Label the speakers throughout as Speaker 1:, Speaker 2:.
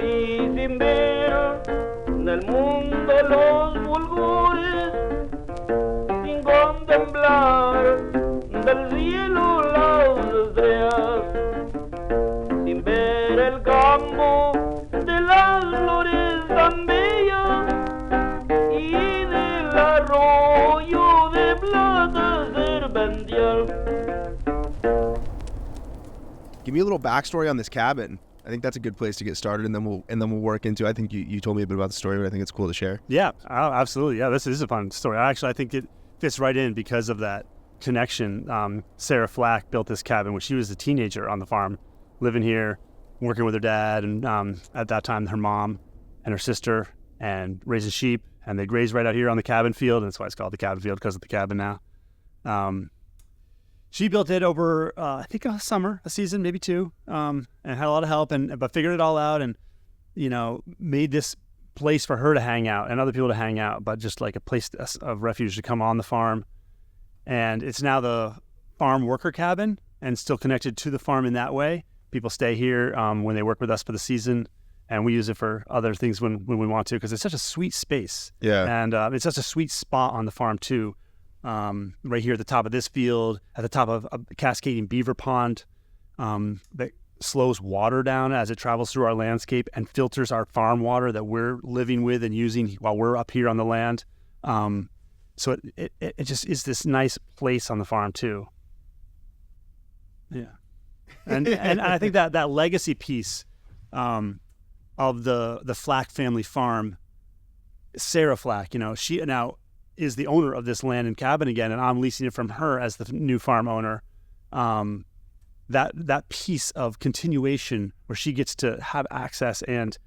Speaker 1: así sin ver en el mundo los fulgores, sin contemplar del cielo las estrellas, sin ver el campo de las flores tan bellas y del arroyo de plata serpenteal.
Speaker 2: Give me a little backstory on this cabin. I think that's a good place to get started, and then we'll work into. I think you told me a bit about the story, but I think it's cool to share.
Speaker 3: Yeah, absolutely. Yeah, this is a fun story. I think it fits right in because of that connection. Sarah Flack built this cabin when she was a teenager on the farm, living here, working with her dad, and at that time her mom and her sister, and raising sheep, and they grazed right out here on the cabin field, and that's why it's called the cabin field, because of the cabin now. She built it over, I think, a season, maybe two, and had a lot of help, but figured it all out, and made this place for her to hang out and other people to hang out, but just like a place of refuge to come on the farm. And it's now the farm worker cabin, and still connected to the farm in that way. People stay here when they work with us for the season, and we use it for other things when we want to, because it's such a sweet space.
Speaker 2: Yeah.
Speaker 3: And it's such a sweet spot on the farm too. Right here at the top of this field, at the top of a cascading beaver pond that slows water down as it travels through our landscape and filters our farm water that we're living with and using while we're up here on the land. So it just is this nice place on the farm too. Yeah. And I think that legacy piece of the Flack Family Farm, Sarah Flack, she now is the owner of this land and cabin again, and I'm leasing it from her as the new farm owner. That piece of continuation where she gets to have access and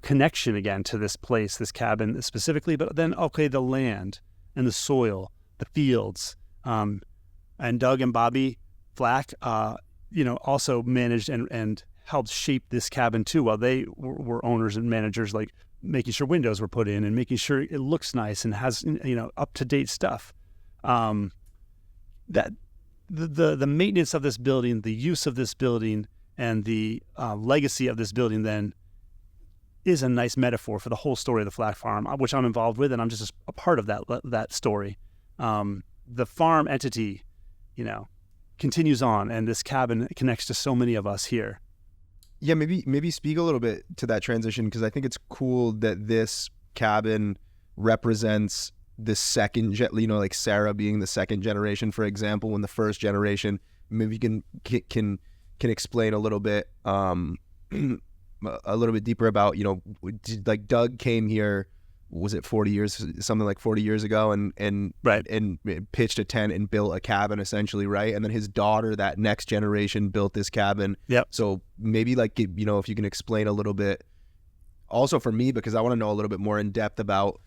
Speaker 3: connection again to this place, this cabin specifically, but then the land and the soil, the fields, and Doug and Bobby Flack, also managed and helped shape this cabin too, while they were owners and managers, like making sure windows were put in and making sure it looks nice and has up-to-date stuff. That the maintenance of this building, the use of this building, and the legacy of this building then is a nice metaphor for the whole story of the Flack Farm, which I'm involved with, and I'm just a part of that story. The farm entity, continues on, and this cabin connects to so many of us here.
Speaker 2: Yeah, maybe speak a little bit to that transition, because I think it's cool that this cabin represents the second, like Sarah being the second generation, for example, when the first generation. Maybe you can explain a little bit deeper about, like Doug came here, was it 40 years ago, and
Speaker 3: right,
Speaker 2: and pitched a tent and built a cabin essentially, right? And then his daughter, that next generation, built this cabin.
Speaker 3: Yep.
Speaker 2: So maybe if you can explain a little bit, also for me, because I want to know a little bit more in depth about,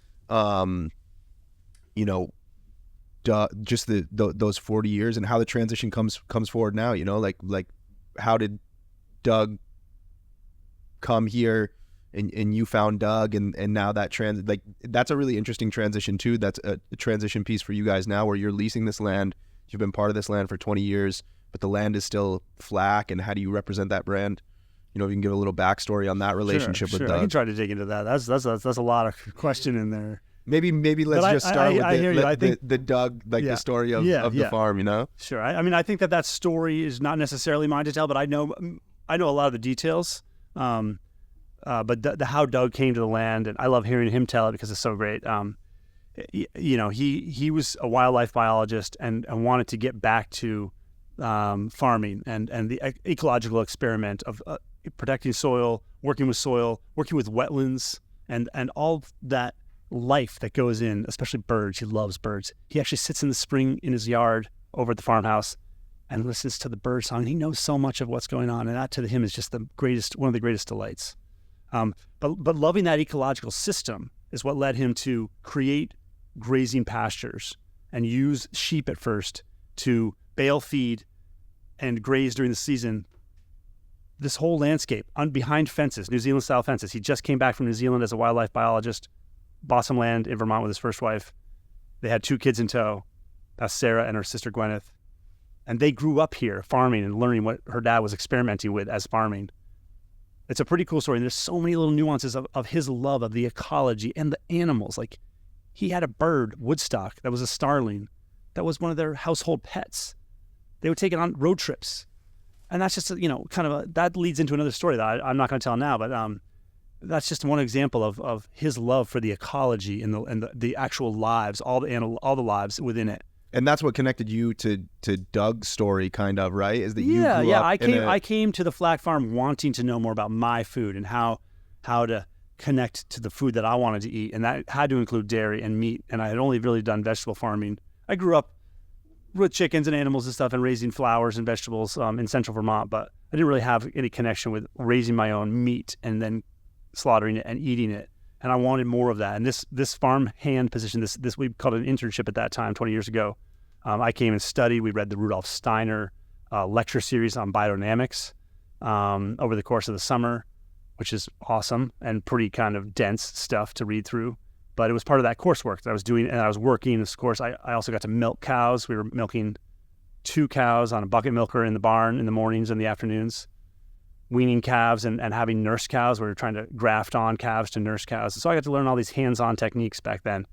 Speaker 2: just those 40 years and how the transition comes forward now. Like how did Doug come here? And you found Doug, and now that that's a really interesting transition too. That's a transition piece for you guys now, where you're leasing this land. You've been part of this land for 20 years, but the land is still Flack. And how do you represent that brand? If you can give a little backstory on that relationship with Doug.
Speaker 3: I can try to dig into that. That's a lot of question in there.
Speaker 2: Maybe let's just start with the Doug, the story of the farm.
Speaker 3: Sure. I think that story is not necessarily mine to tell, but I know a lot of the details. But the how Doug came to the land, and I love hearing him tell it because it's so great. He was a wildlife biologist and wanted to get back to farming and the ecological experiment of protecting soil, working with wetlands, and all that life that goes in, especially birds. He loves birds. He actually sits in the spring in his yard over at the farmhouse and listens to the bird song. He knows so much of what's going on, and that to him is just one of the greatest delights. But loving that ecological system is what led him to create grazing pastures and use sheep at first to bale feed and graze during the season. This whole landscape behind fences, New Zealand style fences. He just came back from New Zealand as a wildlife biologist, bought some land in Vermont with his first wife. They had 2 kids in tow. That's Sarah and her sister Gwyneth. And they grew up here farming and learning what her dad was experimenting with as farming. It's a pretty cool story. And there's so many little nuances of his love of the ecology and the animals. Like, he had a bird, Woodstock, that was a starling, that was one of their household pets. They would take it on road trips. And that's just, that leads into another story that I'm not going to tell now, but that's just one example of his love for the ecology and the actual lives, all the lives within it.
Speaker 2: And that's what connected you to Doug's story, kind of, right? Is that
Speaker 3: I came to the Flack Farm wanting to know more about my food and how to connect to the food that I wanted to eat, and that had to include dairy and meat. And I had only really done vegetable farming. I grew up with chickens and animals and stuff, and raising flowers and vegetables in central Vermont, but I didn't really have any connection with raising my own meat and then slaughtering it and eating it. And I wanted more of that. And this farm hand position, this we called an internship at that time, 20 years ago. I came and studied. We read the Rudolf Steiner lecture series on biodynamics over the course of the summer, which is awesome and pretty kind of dense stuff to read through. But it was part of that coursework that I was doing, and I was working. Of course, I also got to milk cows. We were milking 2 cows on a bucket milker in the barn in the mornings and the afternoons, weaning calves and having nurse cows. We were trying to graft on calves to nurse cows. So I got to learn all these hands-on techniques back then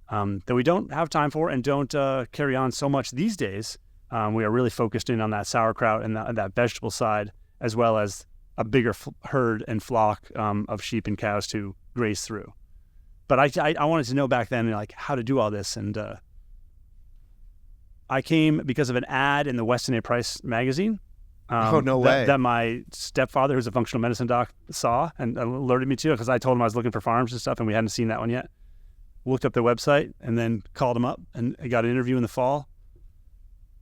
Speaker 3: that we don't have time for and don't carry on so much these days. We are really focused in on that sauerkraut and that vegetable side, as well as a bigger herd and flock of sheep and cows to graze through. But I wanted to know back then, like, how to do all this. And I came because of an ad in the Weston A. Price magazine.
Speaker 2: Oh, no way.
Speaker 3: That my stepfather, who's a functional medicine doc, saw and alerted me to, because I told him I was looking for farms and stuff, and we hadn't seen that one yet. Looked up their website and then called him up, and I got an interview in the fall.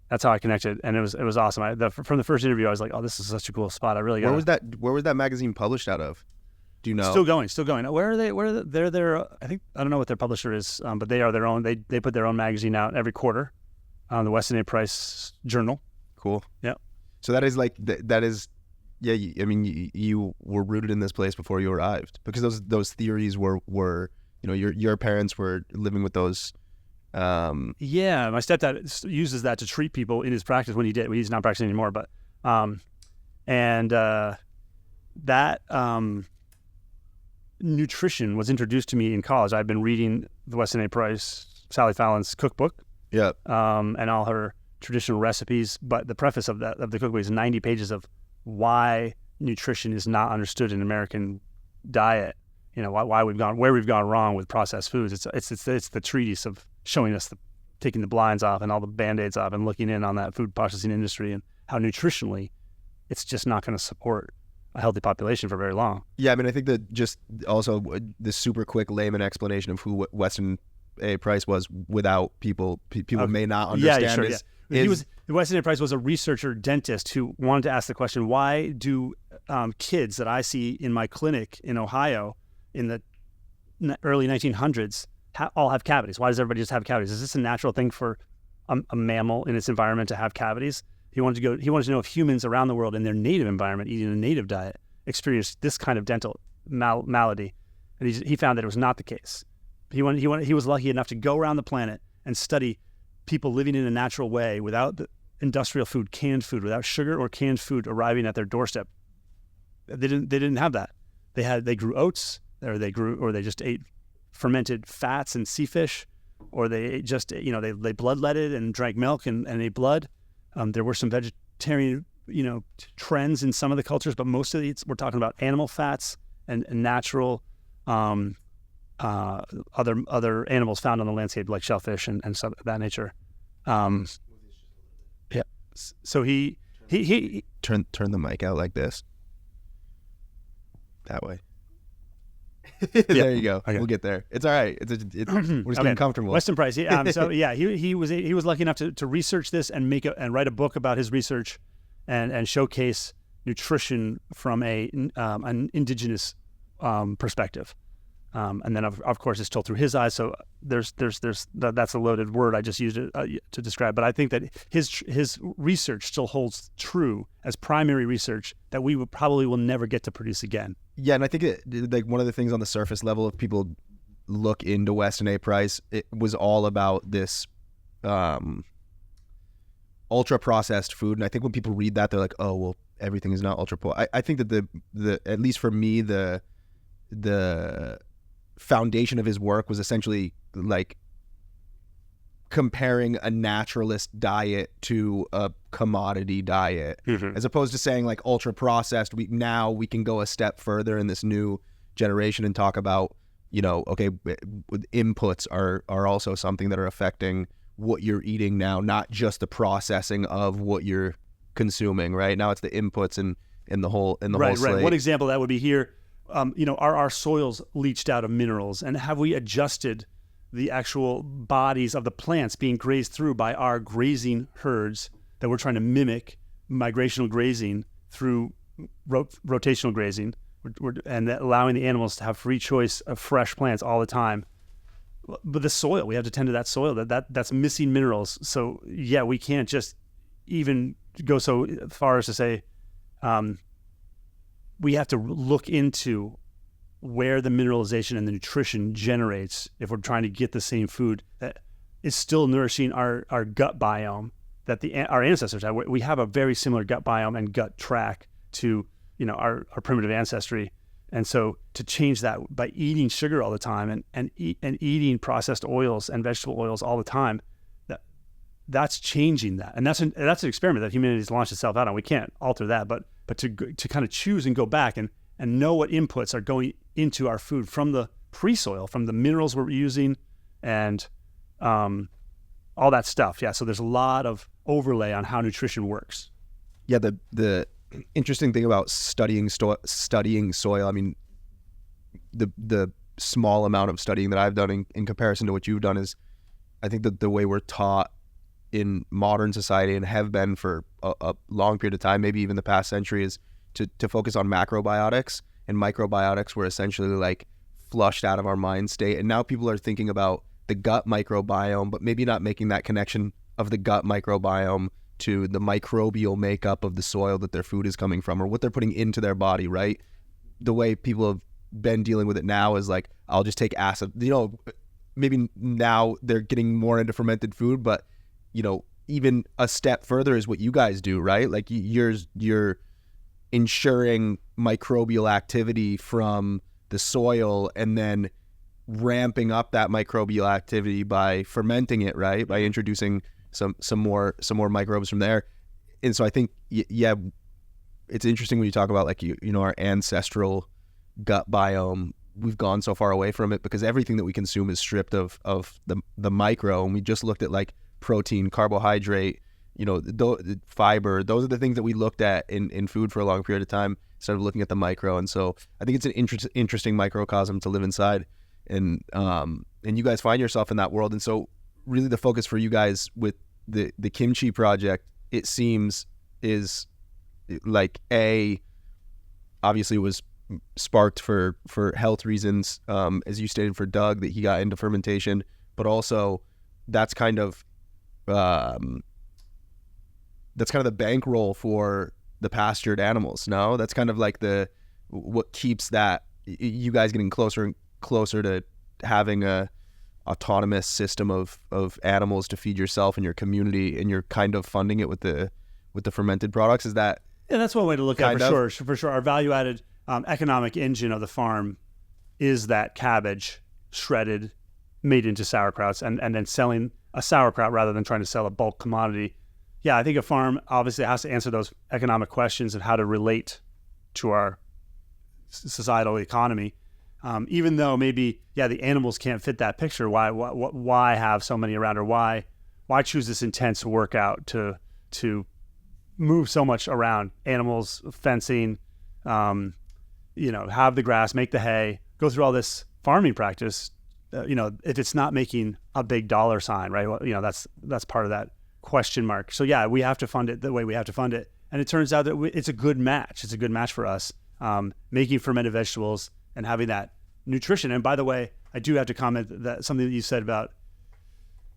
Speaker 3: That's how I connected, and it was awesome. From the first interview, I was like, "Oh, this is such a cool spot." I really got.
Speaker 2: Where was that magazine published out of? Do you know?
Speaker 3: Still going. Where are they? They're I don't know what their publisher is, but they are their own. They put their own magazine out every quarter on the Weston A. Price Journal.
Speaker 2: Cool.
Speaker 3: Yeah.
Speaker 2: So that is I mean, you were rooted in this place before you arrived, because those theories were your parents were living with those.
Speaker 3: Yeah, my stepdad uses that to treat people in his practice when he's not practicing anymore. But that nutrition was introduced to me in college. I've been reading the Weston A. Price, Sally Fallon's cookbook.
Speaker 2: Yeah.
Speaker 3: And all her traditional recipes. But the preface of the cookbook is 90 pages of why nutrition is not understood in American diet. Why we've gone wrong with processed foods. It's the treatise of showing us taking the blinds off and all the Band-Aids off and looking in on that food processing industry and how nutritionally it's just not going to support a healthy population for very long.
Speaker 2: Yeah, I mean, I think that just also the super quick layman explanation of who Weston A. Price was without people may not understand.
Speaker 3: Weston A. Price was a researcher dentist who wanted to ask the question, why do kids that I see in my clinic in Ohio in the early 1900s all have cavities? Why does everybody just have cavities? Is this a natural thing for a mammal in its environment to have cavities? He wanted to know if humans around the world in their native environment, eating a native diet, experienced this kind of dental malady. And he found that it was not the case. He was lucky enough to go around the planet and study people living in a natural way without the industrial food, canned food, without sugar or canned food arriving at their doorstep. They didn't have that. They grew oats, or they just ate fermented fats and sea fish, or they just they bloodletted and drank milk and ate blood. There were some vegetarian trends in some of the cultures, but most of we're talking about animal fats and natural other animals found on the landscape, like shellfish and stuff of that nature. Yeah. So he
Speaker 2: turn the mic out like this. That way. There you go. Okay. We'll get there. It's all right. We're just getting comfortable.
Speaker 3: Weston Price. So yeah, he was lucky enough to research this and and write a book about his research, and showcase nutrition from an indigenous perspective. And then of course it's told through his eyes. So there's that's a loaded word. I just used it to describe. But I think that his research still holds true as primary research that we probably will never get to produce again.
Speaker 2: Yeah, and I think like one of the things on the surface level, if people look into Weston A. Price, it was all about this ultra processed food. And I think when people read that, they're like, oh well, everything is not ultra poor. I think that the at least for me, the foundation of his work was essentially like comparing a naturalist diet to a commodity diet, as opposed to saying like ultra processed. We can go a step further in this new generation and talk about, you know, okay, inputs are also something that are affecting what you're eating now, not just the processing of what you're consuming. Right now, it's the inputs and the whole slate.
Speaker 3: Right. One example of that would be here. You know, are our soils leached out of minerals, and have we adjusted the actual bodies of the plants being grazed through by our grazing herds that we're trying to mimic migrational grazing through rotational grazing, and allowing the animals to have free choice of fresh plants all the time. But the soil, we have to tend to that soil that's missing minerals. So yeah, we can't just even go so far as to say we have to look into where the mineralization and the nutrition generates if we're trying to get the same food that is still nourishing our gut biome that our ancestors had. We have a very similar gut biome and gut track to, you know, our primitive ancestry. And so to change that by eating sugar all the time and eating processed oils and vegetable oils all the time, that's changing that. And that's an experiment that humanity's launched itself out on. We can't alter that, but to kind of choose and go back and know what inputs are going into our food from the pre-soil, from the minerals we're using, and all that stuff. Yeah, so there's a lot of overlay on how nutrition works.
Speaker 2: Yeah, the interesting thing about studying soil, I mean, the small amount of studying that I've done in comparison to what you've done is, I think that the way we're taught in modern society and have been for a long period of time, maybe even the past century, is to focus on macrobiotics, and microbiotics were essentially like flushed out of our mind state. And now people are thinking about the gut microbiome, but maybe not making that connection of the gut microbiome to the microbial makeup of the soil that their food is coming from, or what they're putting into their body, right? The way people have been dealing with it now is like, I'll just take acid. You know, maybe now they're getting more into fermented food, but, you know, even a step further is what you guys do, right? Like you're ensuring microbial activity from the soil and then ramping up that microbial activity by fermenting it, right? By introducing some more microbes from there. And so I think, yeah, it's interesting when you talk about like, you know, our ancestral gut biome. We've gone so far away from it because everything that we consume is stripped of the micro. And we just looked at like protein, carbohydrate, you know, fiber. Those are the things that we looked at in food for a long period of time instead of looking at the micro. And so I think it's an interesting microcosm to live inside. And you guys find yourself in that world. And so really the focus for you guys with the kimchi project, it seems, is like, obviously it was sparked for health reasons, as you stated for Doug, that he got into fermentation, but also that's kind of the bankroll for the pastured animals. No, that's kind of like what keeps that, you guys getting closer and closer to having a autonomous system of animals to feed yourself and your community, and you're kind of funding it with the fermented products. Is that?
Speaker 3: Yeah, that's one way to look at it, for sure. Our value-added economic engine of the farm is that cabbage shredded, made into sauerkrauts, and then selling a sauerkraut rather than trying to sell a bulk commodity. Yeah, I think a farm obviously has to answer those economic questions of how to relate to our societal economy. Even though maybe, yeah, the animals can't fit that picture. Why have so many around, or why choose this intense workout to move so much around animals, fencing, you know, have the grass, make the hay, go through all this farming practice, you know, if it's not making a big dollar sign, right? Well, you know, that's part of that question mark. So yeah, we have to fund it the way we have to fund it. And it turns out that it's a good match. It's a good match for us, making fermented vegetables and having that nutrition. And by the way, I do have to comment that something that you said about,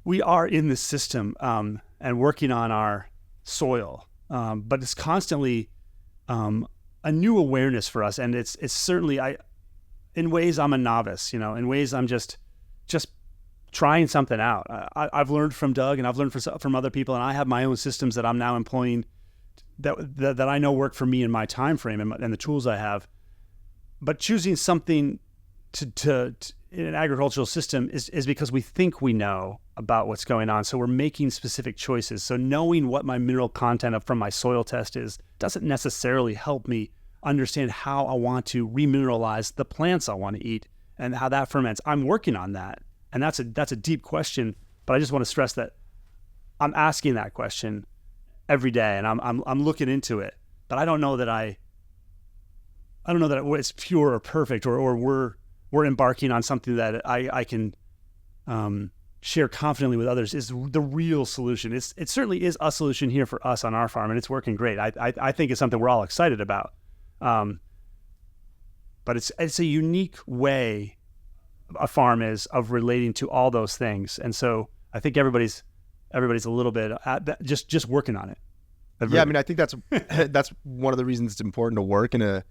Speaker 3: we are in the system and working on our soil, but it's constantly a new awareness for us. And it's certainly, in ways I'm a novice, you know, in ways I'm just trying something out. I've learned from Doug, and I've learned from other people, and I have my own systems that I'm now employing that I know work for me in my time frame and the tools I have. But choosing something to in an agricultural system is because we think we know about what's going on. So we're making specific choices. So knowing what my mineral content from my soil test is doesn't necessarily help me understand how I want to remineralize the plants I want to eat and how that ferments. I'm working on that. And that's a deep question, but I just want to stress that I'm asking that question every day and I'm looking into it. But I don't know that it's pure or perfect or we're embarking on something that I can share confidently with others is the real solution. It certainly is a solution here for us on our farm, and it's working great. I think it's something we're all excited about. But it's a unique way a farm is of relating to all those things, and so I think everybody's a little bit just working on it.
Speaker 2: Yeah, I mean, I think that's one of the reasons it's important to work in a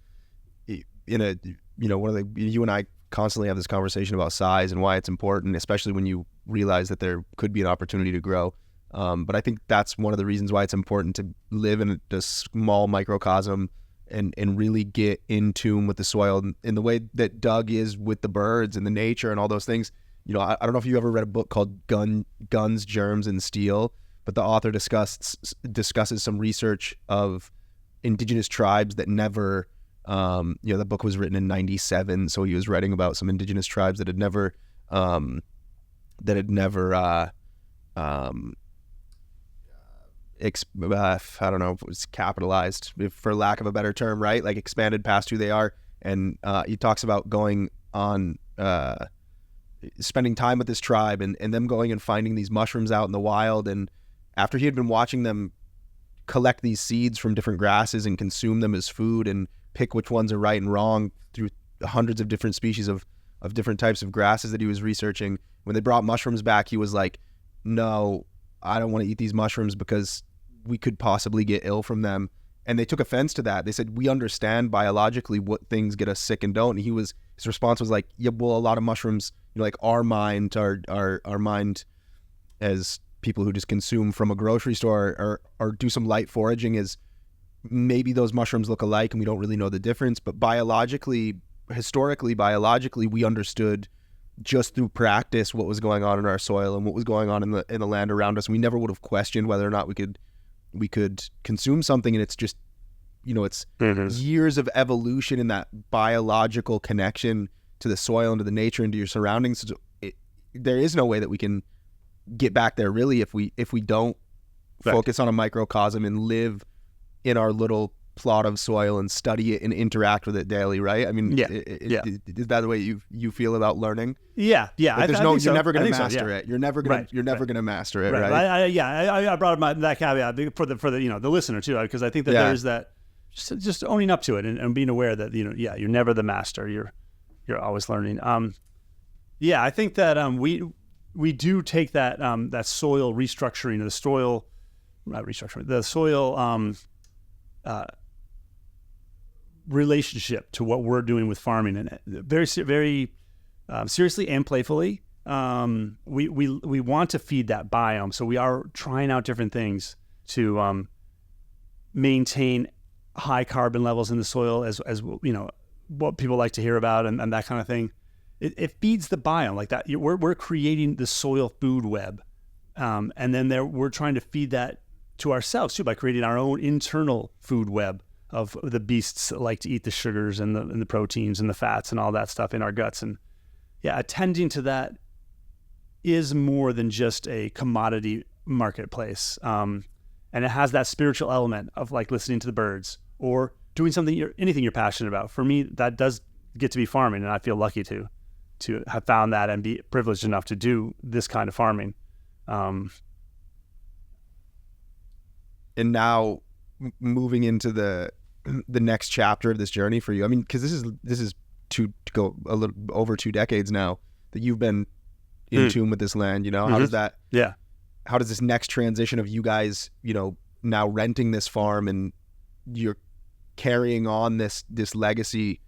Speaker 2: one of the, you and I constantly have this conversation about size and why it's important, especially when you realize that there could be an opportunity to grow. But I think that's one of the reasons why it's important to live in a small microcosm and really get in tune with the soil in the way that Doug is with the birds and the nature and all those things. I don't know if you ever read a book called Guns, Germs, and Steel, but the author discusses some research of indigenous tribes that never, the book was written in 97. So he was writing about some indigenous tribes that had never I don't know if it was capitalized, for lack of a better term, right? Like expanded past who they are. And he talks about going on, spending time with this tribe and them going and finding these mushrooms out in the wild. And after he had been watching them collect these seeds from different grasses and consume them as food and pick which ones are right and wrong through hundreds of different species of different types of grasses that he was researching, when they brought mushrooms back, he was like, no, I don't want to eat these mushrooms because we could possibly get ill from them. And they took offense to that. They said, we understand biologically what things get us sick and don't. And his response was like, yeah, well, a lot of mushrooms, like our mind as people who just consume from a grocery store or do some light foraging is maybe those mushrooms look alike and we don't really know the difference. But historically, biologically, we understood just through practice what was going on in our soil and what was going on in the land around us. We never would have questioned whether or not we could consume something. And it's just, it's years of evolution in that biological connection to the soil and to the nature and to your surroundings. So there is no way that we can get back there really if we don't focus on a microcosm and live in our little plot of soil and study it and interact with it daily, right? I mean, is that the way you feel about learning?
Speaker 3: Yeah.
Speaker 2: You're never going to master it. You're never going to master it, right?
Speaker 3: I brought up that caveat for the listener too, because I think that there's that just owning up to it and being aware that you're never the master. You're always learning. I think that we do take that soil restructuring, the soil relationship to what we're doing with farming, and very seriously and playfully. We want to feed that biome, so we are trying out different things to maintain high carbon levels in the soil, as what people like to hear about and that kind of thing. It feeds the biome like that. We're creating the soil food web, and then we're trying to feed that to ourselves too by creating our own internal food web of the beasts that like to eat the sugars and the proteins and the fats and all that stuff in our guts. And attending to that is more than just a commodity marketplace. And it has that spiritual element of like listening to the birds or doing anything you're passionate about. For me, that does get to be farming, and I feel lucky to have found that and be privileged enough to do this kind of farming.
Speaker 2: And now moving into the next chapter of this journey for you. I mean, because this is to go a little over 2 decades now that you've been in tune with this land. How does that?
Speaker 3: Yeah.
Speaker 2: How does this next transition of you guys, now renting this farm and you're carrying on this legacy?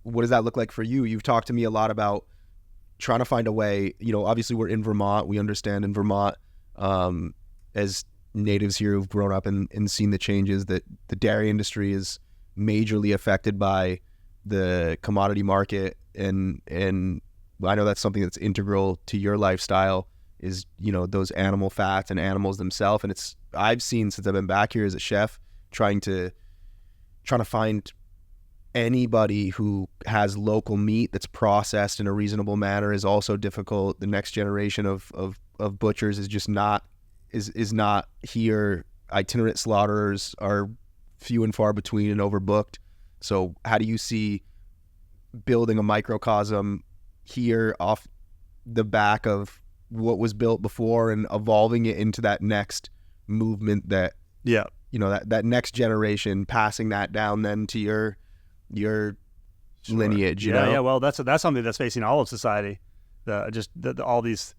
Speaker 2: What does that look like for you? You've talked to me a lot about trying to find a way. Obviously we're in Vermont. We understand in Vermont, as natives here who've grown up and seen the changes that the dairy industry is majorly affected by the commodity market, and I know that's something that's integral to your lifestyle is, you know, those animal fats and animals themselves. And it's, I've seen since I've been back here as a chef, trying to find anybody who has local meat that's processed in a reasonable manner is also difficult. The next generation of butchers is just not here. Itinerant slaughterers are few and far between and overbooked. So how do you see building a microcosm here off the back of what was built before and evolving it into that next movement that, you know, that next generation, passing that down then to your lineage, you know?
Speaker 3: Yeah, well, that's something that's facing all of society. All these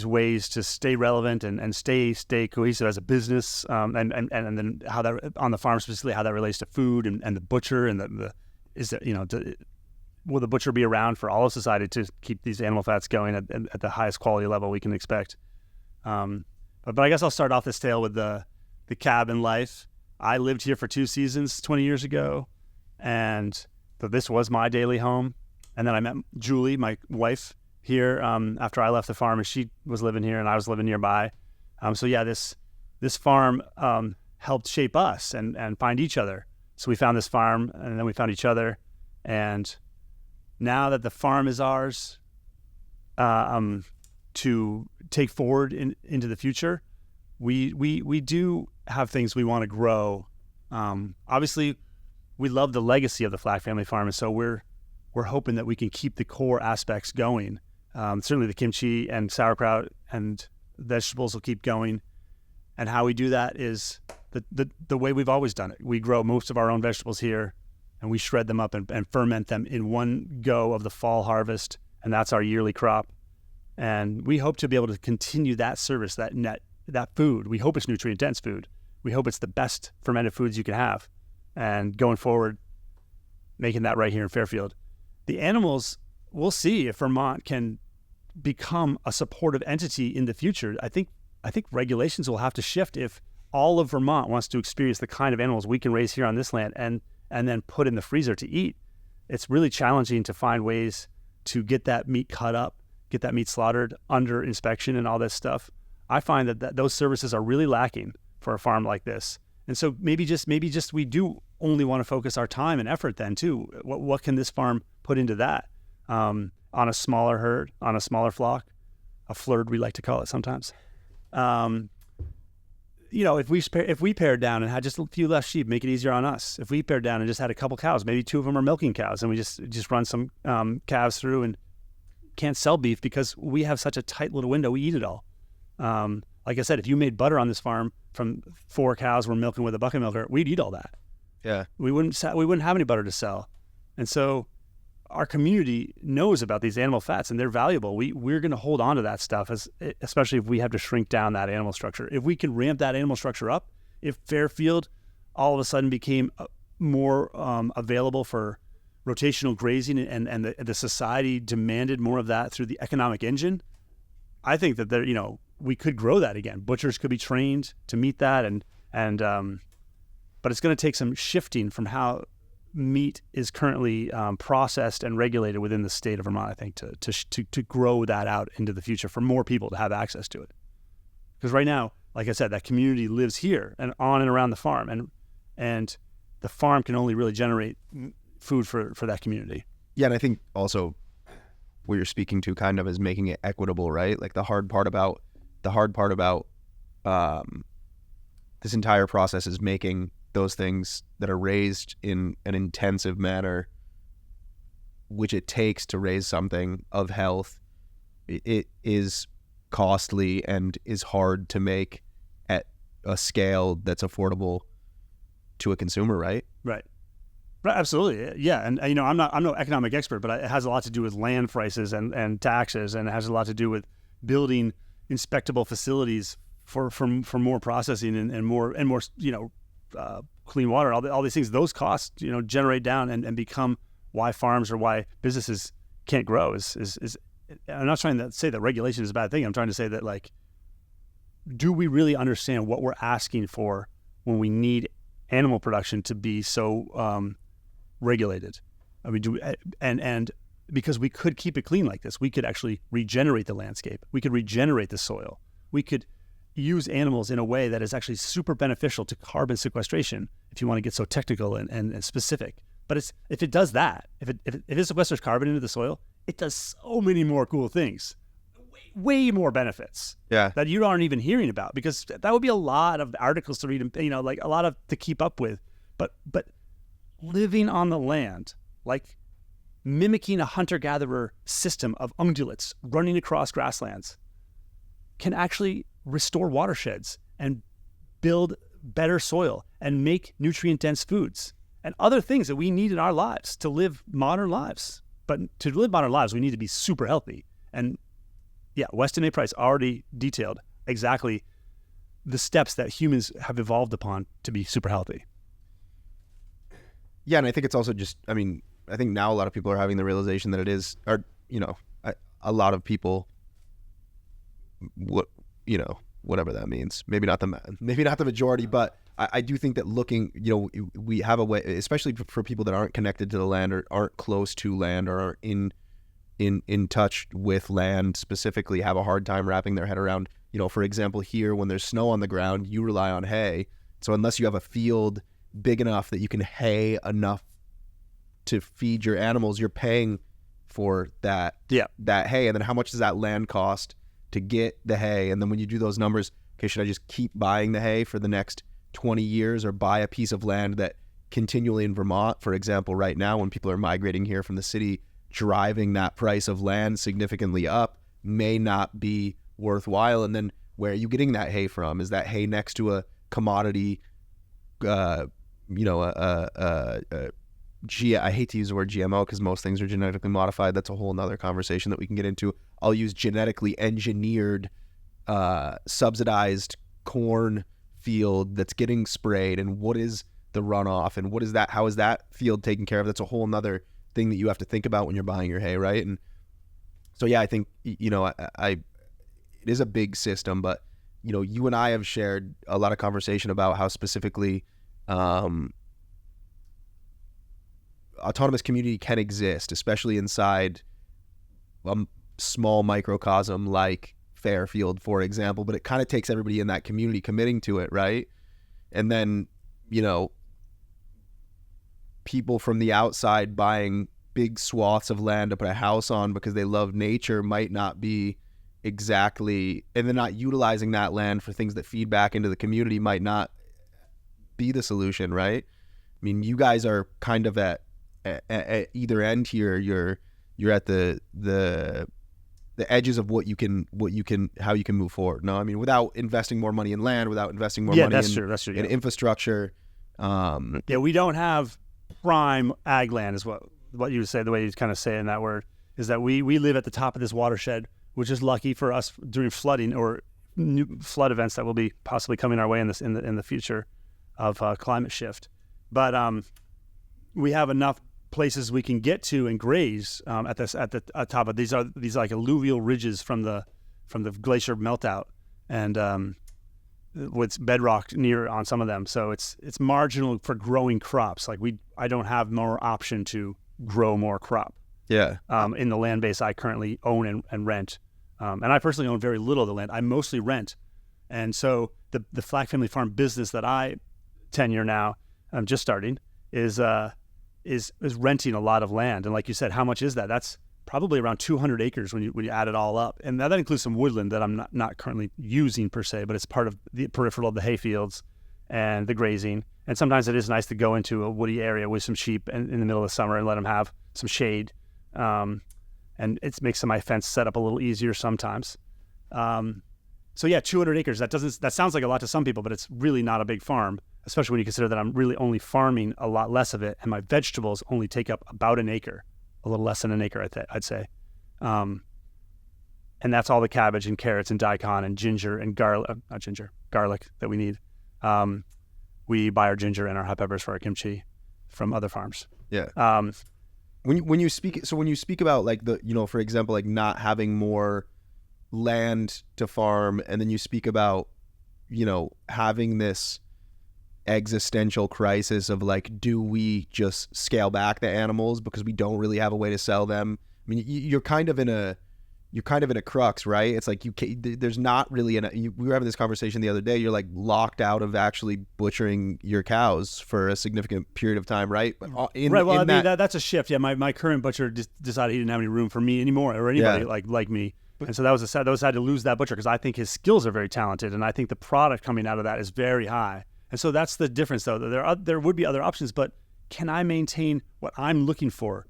Speaker 3: ways to stay relevant and stay cohesive as a business, and then how that on the farm specifically, how that relates to food and the butcher and will the butcher be around for all of society to keep these animal fats going at the highest quality level we can expect? But I guess I'll start off this tale with the cabin life. I lived here for 2 seasons 20 years ago, and so this was my daily home. And then I met Julie, my wife, here after I left the farm, and she was living here and I was living nearby. So yeah, this farm helped shape us and find each other. So we found this farm, and then we found each other. And now that the farm is ours to take forward into the future, we do have things we want to grow. Obviously, we love the legacy of the Flack Family Farm, and so we're hoping that we can keep the core aspects going. Certainly the kimchi and sauerkraut and vegetables will keep going. And how we do that is the way we've always done it. We grow most of our own vegetables here, and we shred them up and ferment them in one go of the fall harvest, and that's our yearly crop. And we hope to be able to continue that service, that food. We hope it's nutrient-dense food. We hope it's the best fermented foods you can have. And going forward, making that right here in Fairfield. The animals, we'll see if Vermont can become a supportive entity in the future. I think regulations will have to shift if all of Vermont wants to experience the kind of animals we can raise here on this land and then put in the freezer to eat. It's really challenging to find ways to get that meat cut up, get that meat slaughtered under inspection and all this stuff. I find that those services are really lacking for a farm like this. And so maybe just we do only want to focus our time and effort then too. What can this farm put into that? On a smaller herd, on a smaller flock, a flurd we like to call it sometimes. If we pared down and had just a few less sheep, make it easier on us. If we pared down and just had a couple cows, maybe 2 of them are milking cows, and we just run some calves through and can't sell beef because we have such a tight little window. We eat it all. Like I said, if you made butter on this farm from 4 cows we're milking with a bucket milker, we'd eat all that.
Speaker 2: Yeah, we
Speaker 3: wouldn't have any butter to sell, and so our community knows about these animal fats and they're valuable. We're going to hold on to that stuff, especially if we have to shrink down that animal structure. If we can ramp that animal structure up, if Fairfield all of a sudden became more available for rotational grazing and the society demanded more of that through the economic engine, I think that we could grow that again. Butchers could be trained to meet that, but it's going to take some shifting from how meat is currently processed and regulated within the state of Vermont, I think, to grow that out into the future for more people to have access to it. Because right now, like I said, that community lives here and on and around the farm, and the farm can only really generate food for that community.
Speaker 2: Yeah, and I think also what you're speaking to kind of is making it equitable, right? Like the hard part about this entire process is making those things that are raised in an intensive manner, which it takes to raise something of health, it is costly and is hard to make at a scale that's affordable to a consumer, right?
Speaker 3: Right, absolutely. Yeah, and I'm no economic expert, but it has a lot to do with land prices and taxes, and it has a lot to do with building inspectable facilities for more processing and more clean water, all these things. Those costs generate down and become why farms or why businesses can't grow. Is I'm not trying to say that regulation is a bad thing. I'm trying to say that do we really understand what we're asking for when we need animal production to be so regulated? I mean, and because we could keep it clean like this, we could actually regenerate the landscape. We could regenerate the soil. We could use animals in a way that is actually super beneficial to carbon sequestration, if you want to get so technical and specific. But if it does that, if it sequesters carbon into the soil, it does so many more cool things, way more benefits that you aren't even hearing about, because that would be a lot of articles to read and, like a lot of to keep up with. But living on the land, like mimicking a hunter-gatherer system of ungulates running across grasslands, can actually restore watersheds and build better soil and make nutrient-dense foods and other things that we need in our lives to live modern lives. But to live modern lives, we need to be super healthy. And yeah, Weston A. Price already detailed exactly the steps that humans have evolved upon to be super healthy.
Speaker 2: Yeah, and I think it's also just, I mean, I think now a lot of people are having the realization that it is, or, you know, a lot of people, whatever that means, maybe not the majority, but I do think that looking, we have a way, especially for people that aren't connected to the land or aren't close to land or aren't in touch with land specifically, have a hard time wrapping their head around, for example, here when there's snow on the ground, you rely on hay. So unless you have a field big enough that you can hay enough to feed your animals, you're paying for that hay. And then how much does that land cost to get the hay? And then when you do those numbers, okay, should I just keep buying the hay for the next 20 years or buy a piece of land that continually in Vermont, for example, right now when people are migrating here from the city, driving that price of land significantly up may not be worthwhile. And then where are you getting that hay from? Is that hay next to a commodity, I hate to use the word GMO because most things are genetically modified. That's a whole nother conversation that we can get into. I'll use genetically engineered, subsidized corn field that's getting sprayed, and what is the runoff, and how is that field taken care of? That's a whole nother thing that you have to think about when you're buying your hay, right? And so yeah, I think it is a big system, but you and I have shared a lot of conversation about how specifically autonomous community can exist, especially inside a small microcosm like Fairfield, for example, but it kind of takes everybody in that community committing to it, right? And then, people from the outside buying big swaths of land to put a house on because they love nature might not be exactly, and they're not utilizing that land for things that feed back into the community might not be the solution, right? I mean, you guys are kind of at either end here. You're at the edges of how you can move forward. No, I mean, without investing more money in land, without investing more money in infrastructure.
Speaker 3: We don't have prime ag land is what you would say, the way you kind of say in that word, is that we live at the top of this watershed, which is lucky for us during flooding or new flood events that will be possibly coming our way in the future of climate shift. But we have enough places we can get to and graze at the top of these like alluvial ridges from the glacier meltout, and with bedrock near on some of them. So it's marginal for growing crops. Like I don't have more option to grow more crop.
Speaker 2: Yeah.
Speaker 3: In the land base I currently own and rent. And I personally own very little of the land. I mostly rent. And so the Flack Family Farm business that I tenure now, I'm just starting, is renting a lot of land. And like you said, how much is that? That's probably around 200 acres when you add it all up. And that includes some woodland that I'm not currently using per se, but it's part of the peripheral of the hay fields and the grazing. And sometimes it is nice to go into a woody area with some sheep in the middle of the summer and let them have some shade. And it makes my fence set up a little easier sometimes. So yeah, 200 acres, that sounds like a lot to some people, but it's really not a big farm, especially when you consider that I'm really only farming a lot less of it, and my vegetables only take up about an acre, a little less than an acre, I'd say. And that's all the cabbage and carrots and daikon and ginger and garlic that we need. We buy our ginger and our hot peppers for our kimchi from other farms.
Speaker 2: Yeah. When you speak about like for example, like not having more land to farm, and then you speak about having this existential crisis of like, do we just scale back the animals because we don't really have a way to sell them? I mean, you're kind of in a crux, right? It's like there's not really we were having this conversation the other day. You're like locked out of actually butchering your cows for a significant period of time, right? But
Speaker 3: that's a shift. Yeah, my current butcher decided he didn't have any room for me anymore or anybody like me. And so that was sad to lose that butcher because I think his skills are very talented and I think the product coming out of that is very high. And so that's the difference, though. There would be other options, but can I maintain what I'm looking for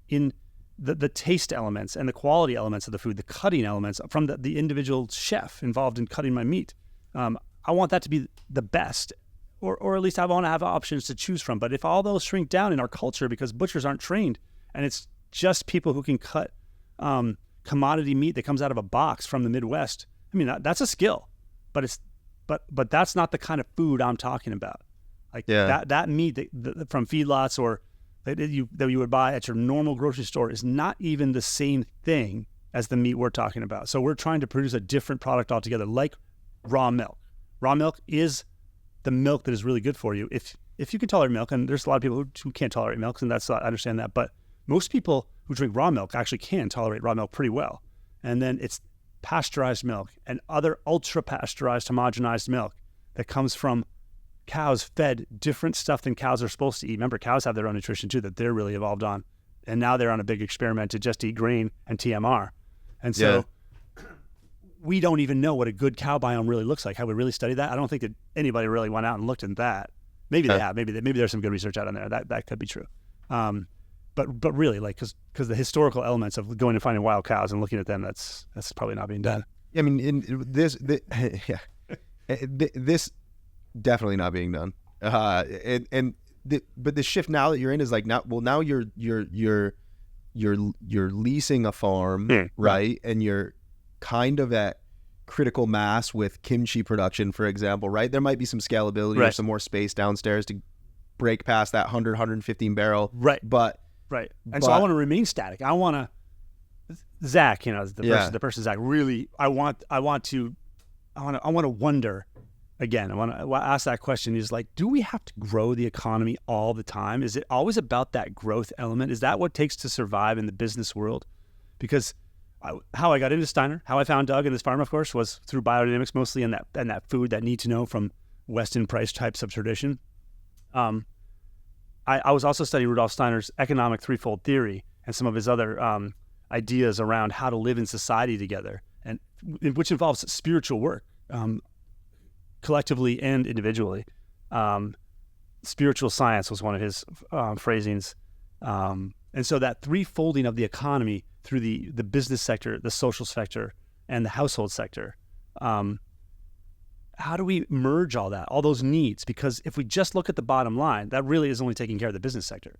Speaker 3: in the taste elements and the quality elements of the food, the cutting elements from the individual chef involved in cutting my meat? I want that to be the best, or at least I want to have options to choose from. But if all those shrink down in our culture because butchers aren't trained and it's just people who can cut commodity meat that comes out of a box from the Midwest, I mean, that's a skill, but that's not the kind of food I'm talking about. Like that meat from feedlots or that you would buy at your normal grocery store is not even the same thing as the meat we're talking about. So we're trying to produce a different product altogether, like raw milk. Raw milk is the milk that is really good for you. If you can tolerate milk, and there's a lot of people who can't tolerate milk, and I understand that, but most people who drink raw milk actually can tolerate raw milk pretty well. And then it's pasteurized milk and other ultra pasteurized homogenized milk that comes from cows fed different stuff than cows are supposed to eat. Remember, cows have their own nutrition too that they're really evolved on. And now they're on a big experiment to just eat grain and TMR. And so we don't even know what a good cow biome really looks like. Have we really studied that? I don't think that anybody really went out and looked at that. Maybe they have. Maybe there's some good research out on there. That could be true. But really, like, because the historical elements of going and finding wild cows and looking at them, that's probably not being done.
Speaker 2: I mean, this definitely not being done. But the shift now that you're in is like now you're leasing a farm, right? And you're kind of at critical mass with kimchi production, for example, right? There might be some scalability or some more space downstairs to break past that 115 barrel,
Speaker 3: right?
Speaker 2: Right.
Speaker 3: So I want to remain static. I want to, Zach, the person Zach, really, I want to wonder again. I want to ask that question is like, do we have to grow the economy all the time? Is it always about that growth element? Is that what it takes to survive in the business world? Because how I got into Steiner, how I found Doug and his farm, of course, was through biodynamics mostly and that food, that need to know from Weston price types of tradition. I was also studying Rudolf Steiner's economic threefold theory and some of his other ideas around how to live in society together, and which involves spiritual work, collectively and individually. Spiritual science was one of his phrasings. And so that threefolding of the economy through the business sector, the social sector, and the household sector. How do we merge all those needs? Because if we just look at the bottom line, that really is only taking care of the business sector.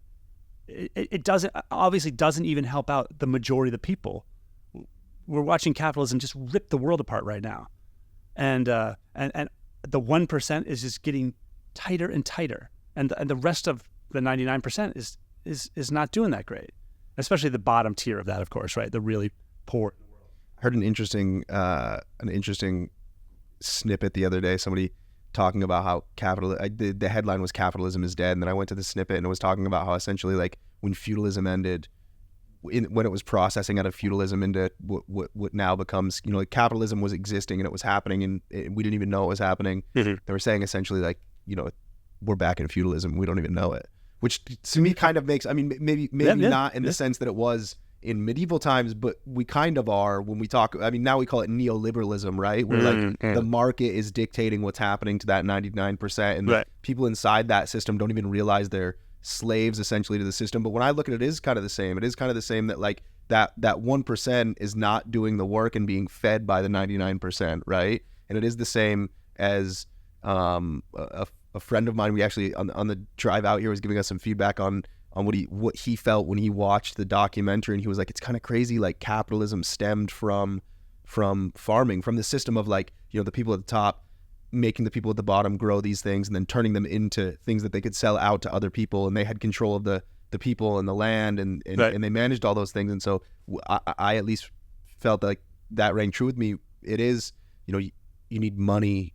Speaker 3: It obviously doesn't even help out the majority of the people. We're watching capitalism just rip the world apart right now. And the 1% is just getting tighter and tighter. And the rest of the 99% is not doing that great. Especially the bottom tier of that, of course, right? The really poor.
Speaker 2: I heard an interesting snippet the other day, somebody talking about how the headline was "Capitalism is Dead," and then I went to the snippet and it was talking about how essentially like when feudalism ended, when it was processing out of feudalism into what now becomes, like capitalism was existing and it was happening and we didn't even know it was happening. They were saying essentially like, we're back in feudalism, we don't even know it, which to me kind of makes, I mean, maybe not in the sense that it was in medieval times, but we kind of are when we talk. I mean, now we call it neoliberalism, right? Where like the market is dictating what's happening to that 99%, and people inside that system don't even realize they're slaves essentially to the system. But when I look at it, it is kind of the same. It is kind of the same that like that 1% is not doing the work and being fed by the 99%, right? And it is the same as a friend of mine. We actually on the drive out here was giving us some feedback on what he felt when he watched the documentary, and he was like, it's kind of crazy, like capitalism stemmed from farming, from the system of like, the people at the top making the people at the bottom grow these things and then turning them into things that they could sell out to other people, and they had control of the people and the land and they managed all those things. And so I at least felt like that rang true with me. It is, you need money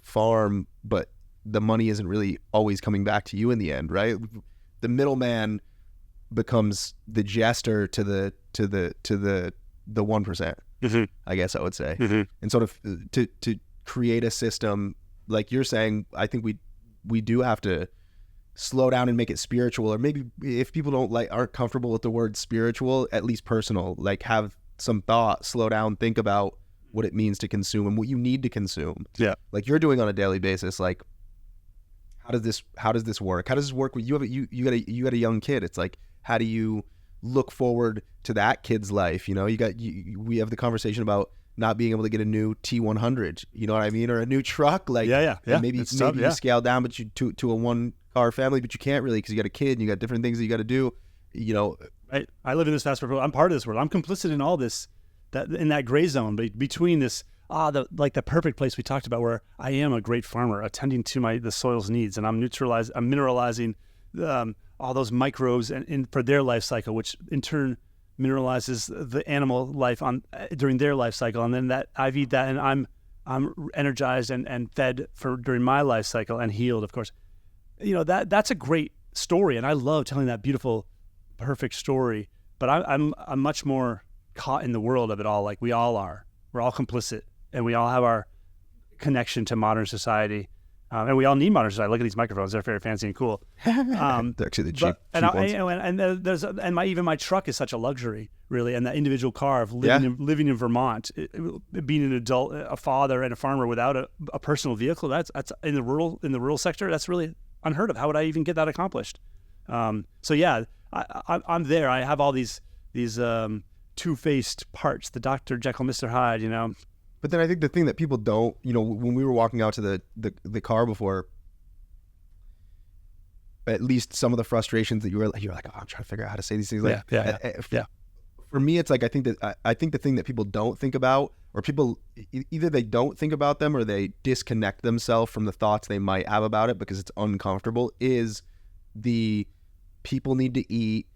Speaker 2: farm, but the money isn't really always coming back to you in the end, right? The middleman becomes the jester to the 1%.
Speaker 3: Mm-hmm.
Speaker 2: I guess I would say,
Speaker 3: Mm-hmm.
Speaker 2: and sort of to create a system like you're saying. I think we do have to slow down and make it spiritual, or maybe if people aren't comfortable with the word spiritual, at least personal. Like have some thought, slow down, think about what it means to consume and what you need to consume.
Speaker 3: Yeah,
Speaker 2: like you're doing on a daily basis. Like how does this work? How does this work with you got a young kid? It's like, how do you look forward to that kid's life? You know, we have the conversation about not being able to get a new T100, you know what I mean? Or a new truck. Like,
Speaker 3: yeah.
Speaker 2: Maybe you scale down, but you to a 1-car family, but you can't really, because you got a kid and you got different things that you got to do, you know.
Speaker 3: I live in this fast world. I'm part of this world. I'm complicit in all this, in that gray zone between this, the perfect place we talked about, where I am a great farmer attending to the soil's needs, and I'm mineralizing all those microbes for their life cycle, which in turn mineralizes the animal life during their life cycle, and then that I've eat that, and I'm energized and fed during my life cycle, and healed, of course. You know, that's a great story, and I love telling that beautiful, perfect story. But I'm much more caught in the world of it all, like we all are. We're all complicit, and we all have our connection to modern society. And we all need modern society. Look at these microphones; they're very fancy and cool.
Speaker 2: They're actually the cheap ones.
Speaker 3: Even my truck is such a luxury, really. And that individual car of living in Vermont, being an adult, a father, and a farmer without a personal vehicle. That's in the rural sector. That's really unheard of. How would I even get that accomplished? So yeah, I'm there. I have all these two-faced parts. The Dr. Jekyll, Mr. Hyde. You know.
Speaker 2: But then I think the thing that people don't, you know, when we were walking out to the car before, at least some of the frustrations that you're like, oh, I'm trying to figure out how to say these things. Like,
Speaker 3: yeah.
Speaker 2: For me, it's like I think the thing that people don't think about, or people either they don't think about them or they disconnect themselves from the thoughts they might have about it because it's uncomfortable, is the people need to eat.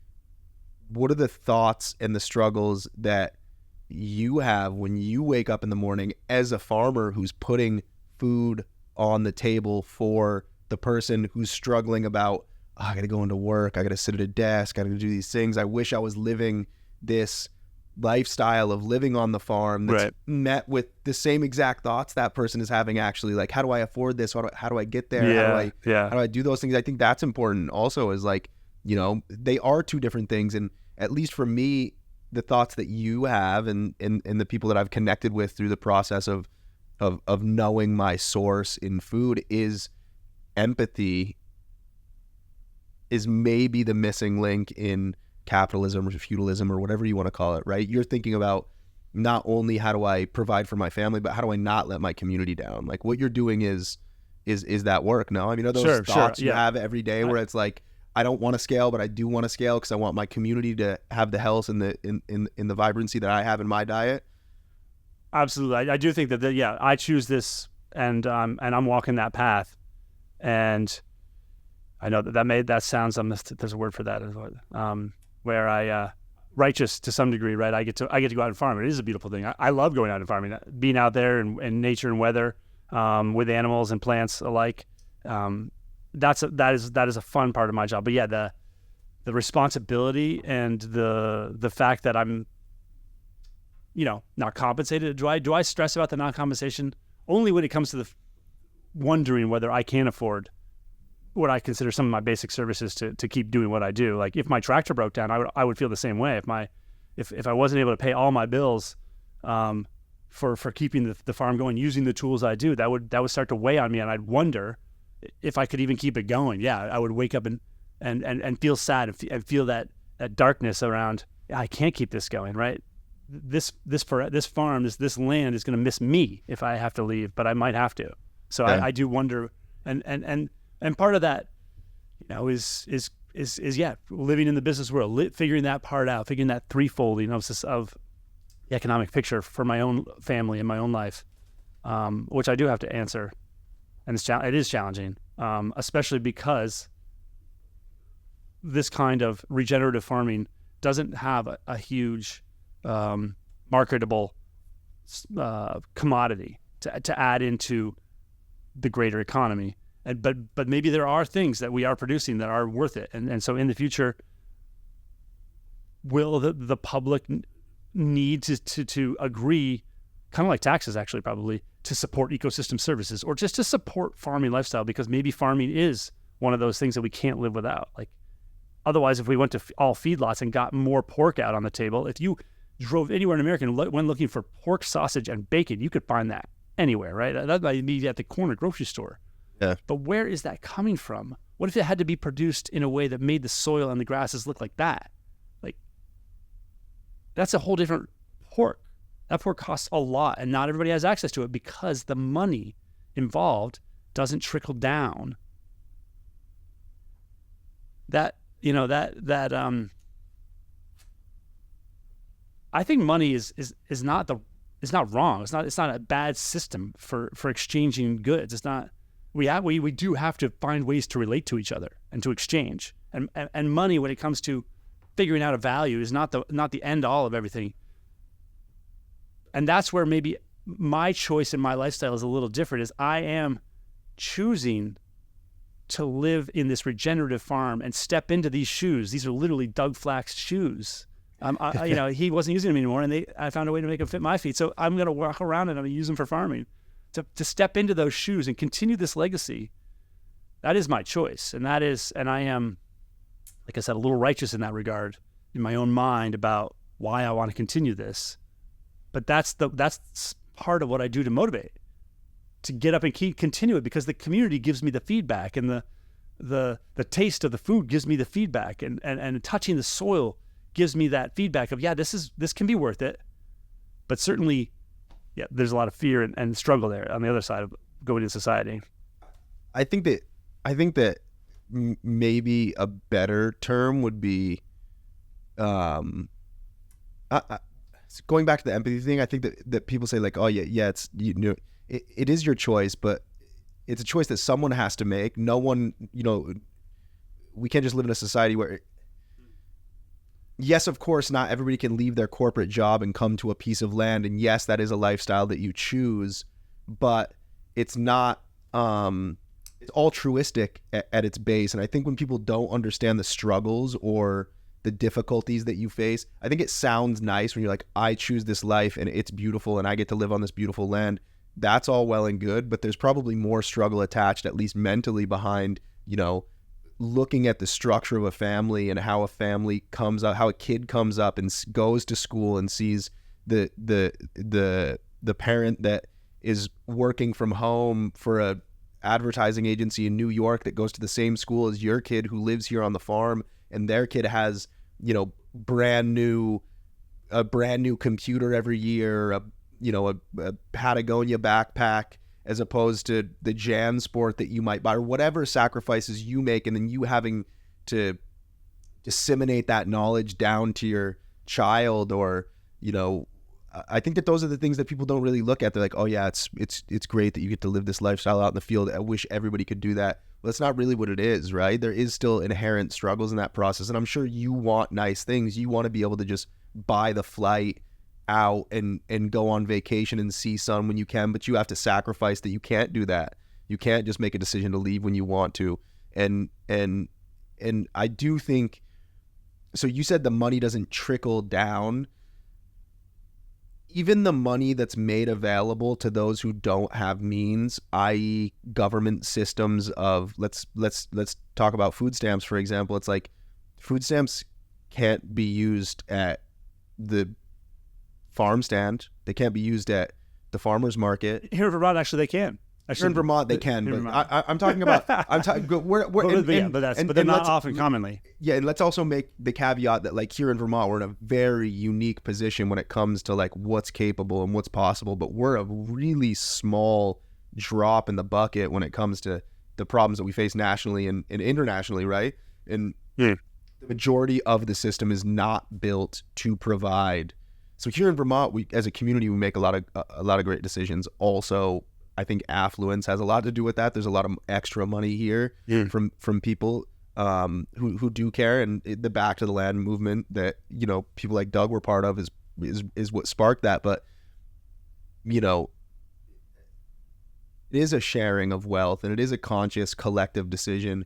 Speaker 2: What are the thoughts and the struggles that you have when you wake up in the morning as a farmer who's putting food on the table for the person who's struggling about, oh, I gotta go into work, I gotta sit at a desk, I gotta do these things. I wish I was living this lifestyle of living on the farm that's met with the same exact thoughts that person is having, actually. Like, how do I afford this? How do I get there? How do I do those things? I think that's important also, is like, you know, they are two different things. And at least for me, the thoughts that you have and the people that I've connected with through the process of knowing my source in food is empathy is maybe the missing link in capitalism or feudalism or whatever you want to call it, right? You're thinking about not only how do I provide for my family, but how do I not let my community down? Like, what you're doing is that work. No, I mean, are those thoughts you have every day where it's like, I don't want to scale, but I do want to scale because I want my community to have the health and the vibrancy that I have in my diet?
Speaker 3: Absolutely. I do think that I choose this, and I'm walking that path, and I know that sounds, there's a word for that, where I righteous to some degree, right? I get to go out and farm. It is a beautiful thing. I love going out and farming, being out there in nature and weather, with animals and plants alike. That is a fun part of my job. But yeah, the responsibility and the fact that I'm, you know, not compensated. Do I stress about the non-compensation? Only when it comes to wondering whether I can afford what I consider some of my basic services to keep doing what I do. Like, if my tractor broke down, I would feel the same way. If I wasn't able to pay all my bills for keeping the farm going, using the tools I do, that would start to weigh on me, and I'd wonder if I could even keep it going. Yeah, I would wake up and feel sad and feel that darkness around, I can't keep this going, right? This farm, this land is going to miss me if I have to leave, but I might have to. So I do wonder, and part of that, you know, is living in the business world, figuring that part out, figuring that threefolding of the economic picture for my own family and my own life, which I do have to answer. And it is challenging, especially because this kind of regenerative farming doesn't have a huge marketable commodity to add into the greater economy. But maybe there are things that we are producing that are worth it. And so in the future, will the public need to agree, kind of like taxes actually probably, to support ecosystem services or just to support farming lifestyle, because maybe farming is one of those things that we can't live without. Like otherwise, if we went to all feedlots and got more pork out on the table, if you drove anywhere in America and went looking for pork, sausage, and bacon, you could find that anywhere, right? That might be at the corner grocery store.
Speaker 2: Yeah.
Speaker 3: But where is that coming from? What if it had to be produced in a way that made the soil and the grasses look like that? Like, that's a whole different pork. That pork costs a lot, and not everybody has access to it because the money involved doesn't trickle down. I think money is not wrong. It's not a bad system for exchanging goods. It's not. We do have to find ways to relate to each other and to exchange. And money, when it comes to figuring out a value, is not the end all of everything. And that's where maybe my choice in my lifestyle is a little different. Is I am choosing to live in this regenerative farm and step into these shoes. These are literally Doug Flack's shoes. He wasn't using them anymore, and I found a way to make them fit my feet. So I'm going to walk around and I'm going to use them for farming. To step into those shoes and continue this legacy, that is my choice. And I am, like I said, a little righteous in that regard in my own mind about why I want to continue this. But that's part of what I do to motivate, to get up and continue it, because the community gives me the feedback, and the taste of the food gives me the feedback, and touching the soil gives me that feedback of, yeah, this can be worth it. But certainly, yeah, there's a lot of fear and struggle there on the other side of going into society.
Speaker 2: I think that maybe a better term would be, going back to the empathy thing. I think that people say like, oh yeah, it's it is your choice, but it's a choice that someone has to make. No one, we can't just live in a society where. Yes, of course, not everybody can leave their corporate job and come to a piece of land. And yes, that is a lifestyle that you choose, but it's not, it's altruistic at its base. And I think when people don't understand the struggles or the difficulties that you face, I think it sounds nice when you're like, I choose this life and it's beautiful and I get to live on this beautiful land. That's all well and good, but there's probably more struggle attached, at least mentally, behind, looking at the structure of a family and how a family comes up, how a kid comes up and goes to school and sees the parent that is working from home for a advertising agency in New York that goes to the same school as your kid who lives here on the farm, and their kid has, a brand new computer every year, a Patagonia backpack, as opposed to the Jan Sport that you might buy, or whatever sacrifices you make, and then you having to disseminate that knowledge down to your child, or, I think that those are the things that people don't really look at. They're like, oh yeah, it's great that you get to live this lifestyle out in the field. I wish everybody could do that. Well, that's not really what it is, right? There is still inherent struggles in that process. And I'm sure you want nice things. You want to be able to just buy the flight out and go on vacation and see sun when you can, but you have to sacrifice that. You can't do that. You can't just make a decision to leave when you want to. And I do think, so you said the money doesn't trickle down. Even the money that's made available to those who don't have means, i.e. government systems of, let's talk about food stamps, for example. It's like food stamps can't be used at the farm stand. They can't be used at the farmer's market.
Speaker 3: Here in Vermont, actually, they can.
Speaker 2: Here in Vermont, they can, but I'm talking about. But
Speaker 3: they're not often commonly.
Speaker 2: Yeah, and let's also make the caveat that, like, here in Vermont, we're in a very unique position when it comes to like what's capable and what's possible. But we're a really small drop in the bucket when it comes to the problems that we face nationally and internationally, right? And the majority of the system is not built to provide. So here in Vermont, we as a community, we make a lot of great decisions. Also, I think affluence has a lot to do with that. There's a lot of extra money here from people who do care, and the Back to the Land movement that people like Doug were part of is what sparked that. But it is a sharing of wealth, and it is a conscious collective decision.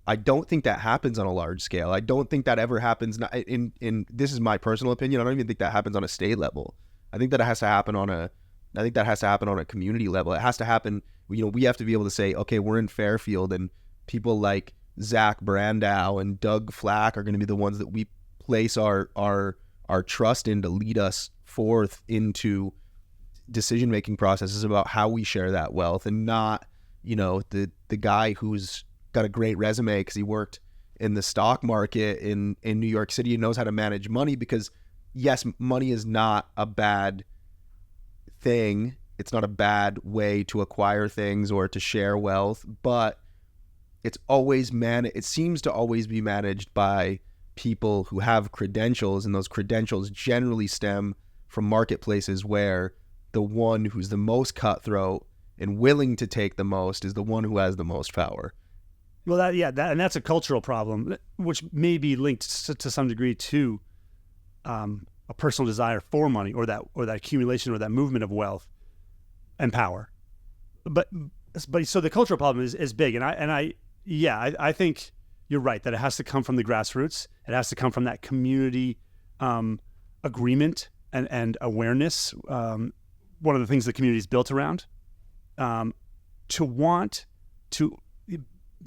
Speaker 2: I don't think that happens on a large scale. I don't think that ever happens in this is my personal opinion. I don't even think that happens on a state level. I think that has to happen on a community level. It has to happen, we have to be able to say, okay, we're in Fairfield, and people like Zach Brandau and Doug Flack are going to be the ones that we place our trust in to lead us forth into decision-making processes about how we share that wealth, and not, the guy who's got a great resume because he worked in the stock market in New York City and knows how to manage money. Because yes, money is not a bad thing. It's not a bad way to acquire things or to share wealth, but it's always it seems to always be managed by people who have credentials, and those credentials generally stem from marketplaces where the one who's the most cutthroat and willing to take the most is the one who has the most power.
Speaker 3: Well, and that's a cultural problem, which may be linked to some degree to a personal desire for money, or that accumulation, or that movement of wealth and power. But so the cultural problem is big, and I think you're right that it has to come from the grassroots. It has to come from that community agreement and awareness. One of the things the community is built around, to want to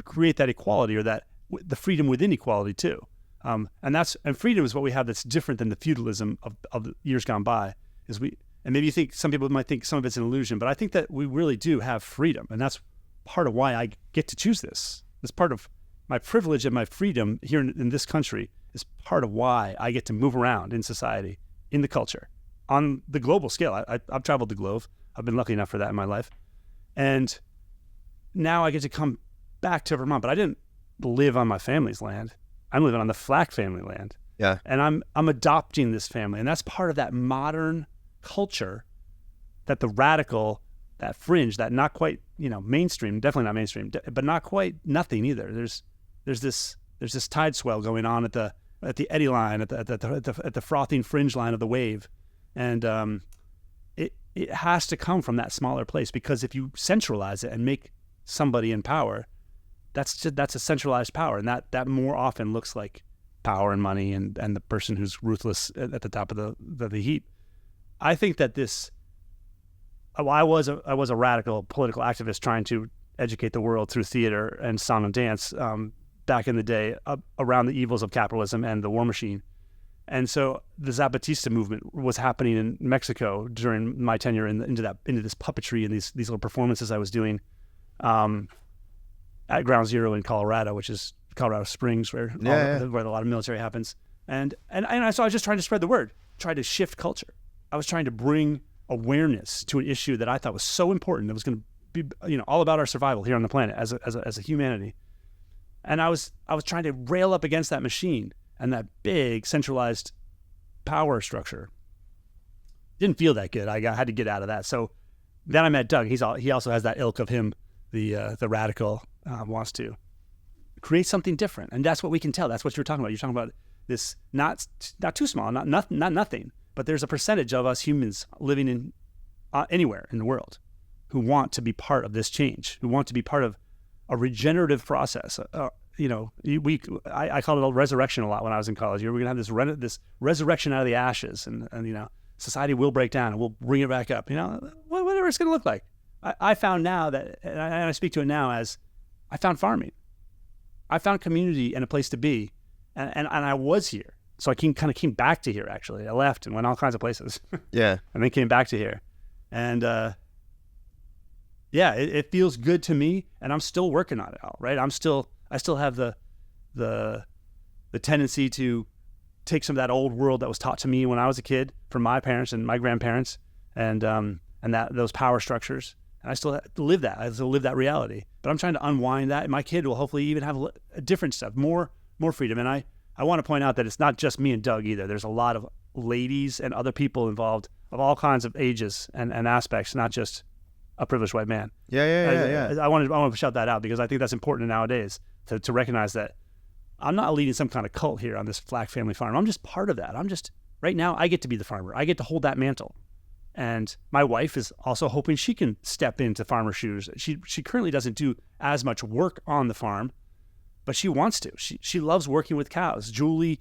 Speaker 3: create that equality, or that the freedom within equality too. And freedom is what we have that's different than the feudalism of the years gone by. And maybe some people might think some of it's an illusion, but I think that we really do have freedom, and that's part of why I get to choose this. It's part of my privilege and my freedom here in this country is part of why I get to move around in society, in the culture, on the global scale. I've traveled the globe. I've been lucky enough for that in my life. And now I get to come back to Vermont, but I didn't live on my family's land. I'm living on the Flack family land.
Speaker 2: Yeah.
Speaker 3: And I'm adopting this family. And that's part of that modern culture, that the radical, that fringe, that not quite, mainstream, definitely not mainstream, but not quite nothing either. There's this tide swell going on at the eddy line, at the frothing fringe line of the wave. And it has to come from that smaller place, because if you centralize it and make somebody in power, that's a centralized power, and that more often looks like power and money and the person who's ruthless at the top of the heap. I think that I was a radical political activist trying to educate the world through theater and song and dance back in the day around the evils of capitalism and the war machine. And so the Zapatista movement was happening in Mexico during my tenure into this puppetry and these little performances I was doing at Ground Zero in Colorado, which is Colorado Springs, where a lot of military happens. And so I was just trying to spread the word, try to shift culture. I was trying to bring awareness to an issue that I thought was so important, that was going to be all about our survival here on the planet as a humanity. And I was trying to rail up against that machine and that big centralized power structure. Didn't feel that good. I had to get out of that. So then I met Doug. He also has that ilk of him, the radical, wants to create something different, and that's what we can tell. That's what you're talking about. You're talking about this not too small, not nothing, but there's a percentage of us humans living in anywhere in the world who want to be part of this change, who want to be part of a regenerative process. I called it a resurrection a lot when I was in college. We're going to have this resurrection out of the ashes, and society will break down and we'll bring it back up. Whatever it's going to look like. I found now that, and I speak to it now as, I found farming. I found community and a place to be, and I was here. So I kind of came back to here, actually. I left and went all kinds of places.
Speaker 2: Yeah. And
Speaker 3: then came back to here. And it feels good to me, and I'm still working on it all, right? I still have the tendency to take some of that old world that was taught to me when I was a kid from my parents and my grandparents, and those power structures. And I still live that. I still live that reality. But I'm trying to unwind that. And my kid will hopefully even have a different stuff, more freedom. And I want to point out that it's not just me and Doug either. There's a lot of ladies and other people involved of all kinds of ages and aspects, not just a privileged white man.
Speaker 2: Yeah.
Speaker 3: I want to shout that out, because I think that's important nowadays to recognize that I'm not leading some kind of cult here on this Flack Family Farm. I'm just part of that. Right now, I get to be the farmer. I get to hold that mantle. And my wife is also hoping she can step into farmer shoes. She currently doesn't do as much work on the farm, but she wants to. She loves working with cows. Julie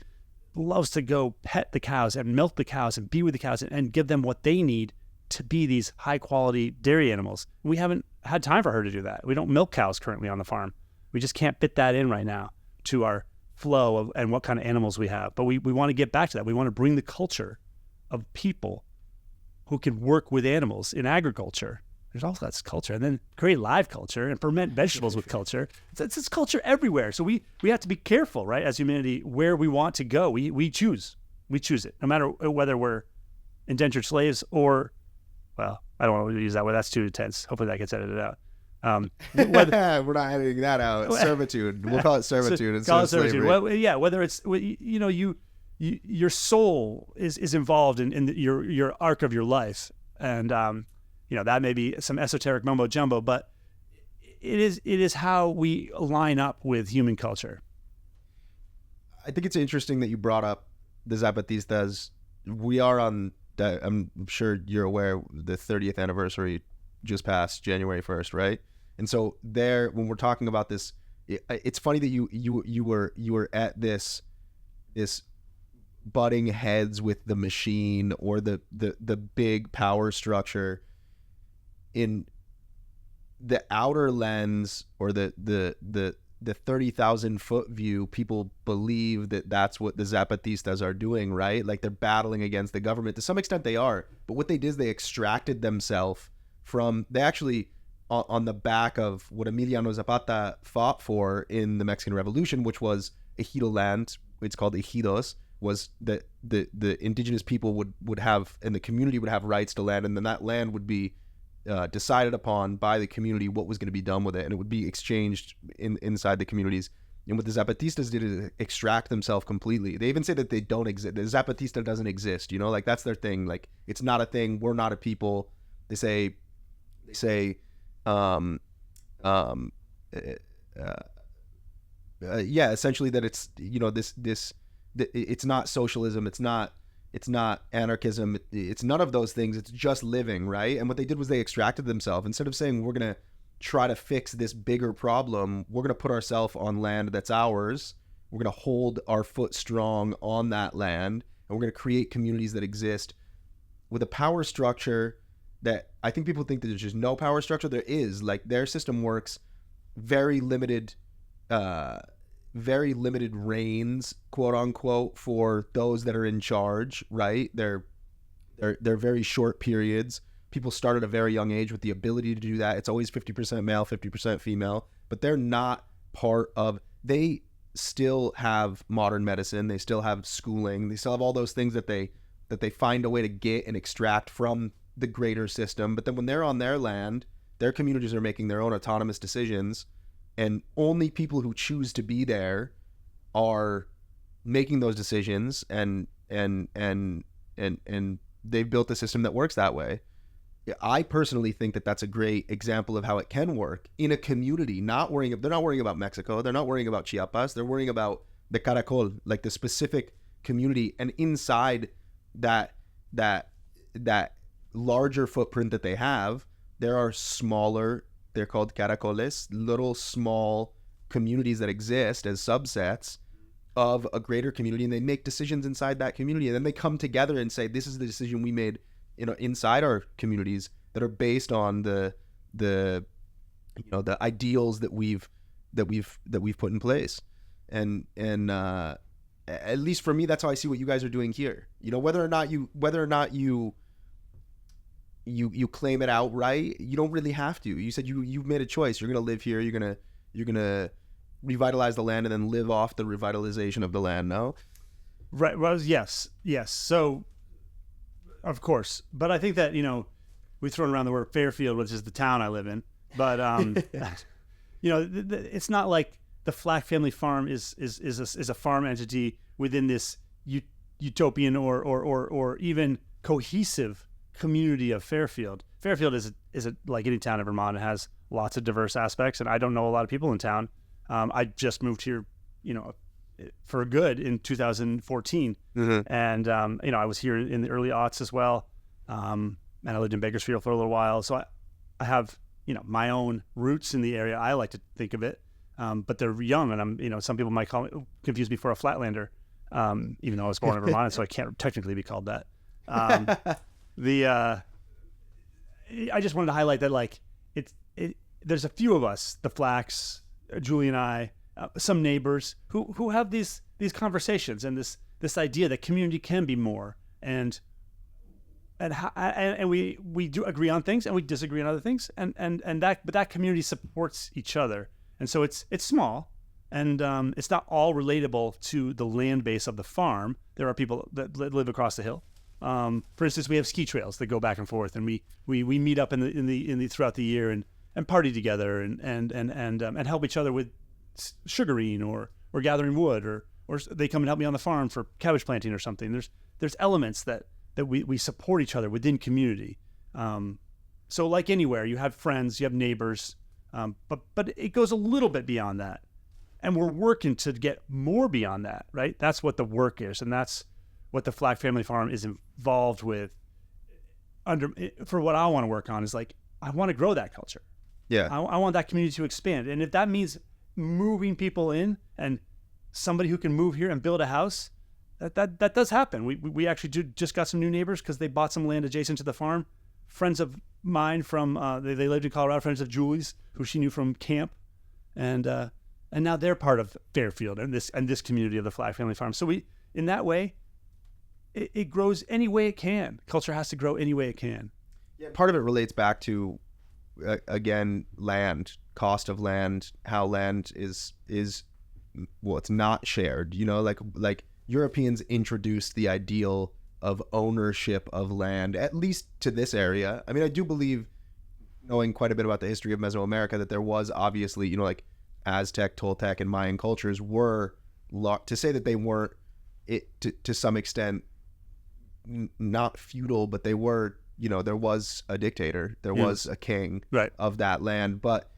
Speaker 3: loves to go pet the cows and milk the cows and be with the cows and give them what they need to be these high quality dairy animals. We haven't had time for her to do that. We don't milk cows currently on the farm. We just can't fit that in right now to our flow of and what kind of animals we have. But we want to get back to that. We want to bring the culture of people who can work with animals in agriculture. There's also that culture, and then create live culture and ferment vegetables with culture. It's culture everywhere. So we have to be careful, right? As humanity, where we want to go, we choose it, no matter whether we're indentured slaves or, well, I don't want to use that word. That's too intense. Hopefully that gets edited out.
Speaker 2: We're not editing that out. Servitude. We'll call it servitude instead of slavery.
Speaker 3: Well, yeah, whether it's, you know, your soul is involved in your arc of your life, and you know, that may be some esoteric mumbo jumbo, but it is how we line up with human culture.
Speaker 2: I think it's interesting that you brought up the Zapatistas. We are on, I'm sure you're aware, the 30th anniversary just passed January 1st, right? And so there, when we're talking about this, it's funny that you were at this butting heads with the machine or the big power structure. In the outer lens or the 30,000 foot view, people believe that that's what the Zapatistas are doing, right? Like they're battling against the government. To some extent they are, but what they did is they extracted themselves from, they actually, on the back of what Emiliano Zapata fought for in the Mexican Revolution, which was ejido land, it's called ejidos, was that the indigenous people would have, and the community would have rights to land, and then that land would be decided upon by the community what was going to be done with it, and it would be exchanged inside the communities. And what the Zapatistas did is extract themselves completely. They even say that they don't exist. The Zapatista doesn't exist, you know, like that's their thing. Like it's not a thing. We're not a people. They say, yeah, essentially that it's, you know, it's not socialism. It's not anarchism. It's none of those things. It's just living, right? And what they did was they extracted themselves. Instead of saying we're going to try to fix this bigger problem, we're going to put ourselves on land that's ours. We're going to hold our foot strong on that land, and we're going to create communities that exist with a power structure that I think people think that there's just no power structure. There is. Like their system works very limited reigns, quote unquote, for those that are in charge, right? They're very short periods. People start at a very young age with the ability to do that. It's always 50% male, 50% female, but they're not part of, they still have modern medicine. They still have schooling. They still have all those things that they find a way to get and extract from the greater system. But then when they're on their land, their communities are making their own autonomous decisions, and only people who choose to be there are making those decisions, and they've built a system that works that way. I personally think that that's a great example of how it can work in a community. They're not worrying about Mexico. They're not worrying about Chiapas. They're worrying about the Caracol, like the specific community, and inside that larger footprint that they have, there are smaller, they're called caracoles, little small communities that exist as subsets of a greater community, and they make decisions inside that community, and then they come together and say, this is the decision we made, you know, inside our communities that are based on the you know, the ideals that we've put in place. And at least for me, that's how I see what you guys are doing here. You know, whether or not you claim it outright, you don't really have to. You said you've made a choice. You're gonna live here. You're gonna revitalize the land and then live off the revitalization of the land. No,
Speaker 3: right? Well, yes. So, of course, but I think that, you know, we've thrown around the word Fairfield, which is the town I live in, but you know, it's not like the Flack Family Farm is a farm entity within this utopian or even cohesive community of Fairfield. Fairfield is like any town in Vermont. It has lots of diverse aspects, and I don't know a lot of people in town. I just moved here, you know, for good in 2014, and you know, I was here in the early aughts as well, and and I lived in Bakersfield for a little while. So I have, my own roots in the area. I like to think of it, but they're young, and I'm, some people might confuse me for a flatlander, even though I was born in Vermont, so I can't technically be called that. I just wanted to highlight that, like, there's a few of us, the Flacks, Julie and I, some neighbors who have these conversations and this idea that community can be more, and we do agree on things and we disagree on other things, but that community supports each other, and so it's small, and it's not all relatable to the land base of the farm. There are people that live across the hill. For instance, we have ski trails that go back and forth, and we meet up in the throughout the year and party together and help each other with sugaring or gathering wood, or they come and help me on the farm for cabbage planting or something. There's elements that we support each other within community. So like anywhere, you have friends, you have neighbors, but it goes a little bit beyond that, and we're working to get more beyond that, right? That's what the work is, and that's what the Flack Family Farm is involved with. For what I want to work on is, like, I want to grow that culture.
Speaker 2: Yeah.
Speaker 3: I want that community to expand. And if that means moving people in, and somebody who can move here and build a house, that does happen. We actually just got some new neighbors because they bought some land adjacent to the farm. Friends of mine from, they lived in Colorado, friends of Julie's, who she knew from camp. And now they're part of Fairfield and this community of the Flack Family Farm. So in that way, it grows any way it can. Culture has to grow any way it can.
Speaker 2: Yeah, part of it relates back to, again, land, cost of land, how land is well, it's not shared. Like Europeans introduced the ideal of ownership of land, at least to this area. I mean, I do believe, knowing quite a bit about the history of Mesoamerica, that there was obviously, like Aztec, Toltec, and Mayan cultures were, to say that they weren't, to some extent, not feudal, but they were, there was a dictator, there was a king, right, of that land. But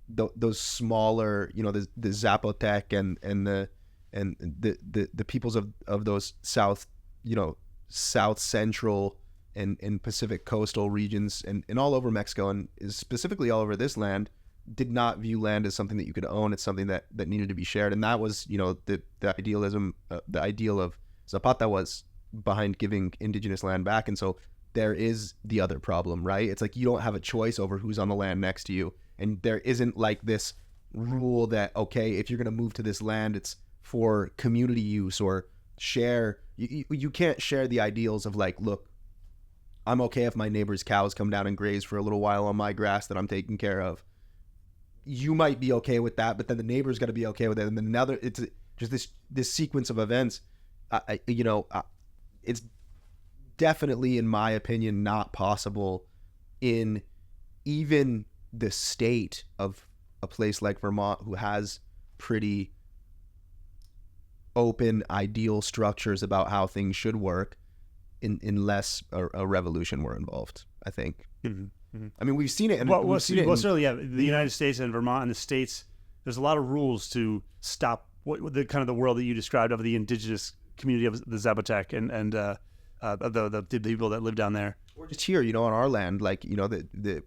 Speaker 2: those smaller, the Zapotec and the peoples of those south central and Pacific coastal regions and all over Mexico, and specifically all over this land, did not view land as something that you could own. It's something that needed to be shared. And that was, the idealism, the ideal of Zapata was behind giving indigenous land back. And so there is the other problem, right? It's like you don't have a choice over who's on the land next to you, and there isn't like this rule that, okay, if you're going to move to this land, it's for community use or share. You can't share the ideals of, like, look, I'm okay if my neighbor's cows come down and graze for a little while on my grass that I'm taking care of. You might be okay with that, but then the neighbor's got to be okay with it, and then another. It's just this sequence of events. It's definitely, in my opinion, not possible in even the state of a place like Vermont, who has pretty open, ideal structures about how things should work, unless a revolution were involved, I think. Mm-hmm. Mm-hmm. I mean, we've seen it.
Speaker 3: Certainly, yeah. The United States and Vermont and the states, there's a lot of rules to stop the kind of the world that you described of the indigenous community of the Zapotec and the people that live down there.
Speaker 2: Or just here, on our land, like, the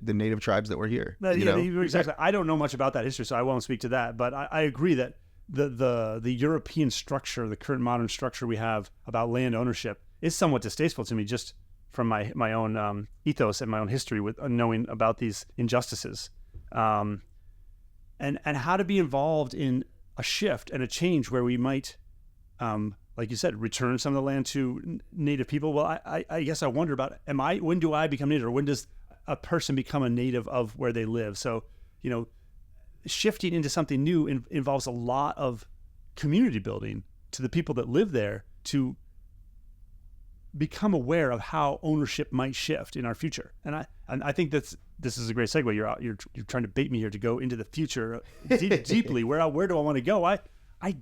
Speaker 2: native tribes that were here.
Speaker 3: Exactly. I don't know much about that history, so I won't speak to that. But I agree that the European structure, the current modern structure we have about land ownership, is somewhat distasteful to me, just from my own ethos and my own history with knowing about these injustices, and how to be involved in a shift and a change where we might, like you said, return some of the land to native people. Well, I guess I wonder about, when do I become native, or when does a person become a native of where they live? So, shifting into something new involves a lot of community building to the people that live there to become aware of how ownership might shift in our future. And I think this is a great segue. You're trying to bait me here to go into the future deeply. Where do I want to go? I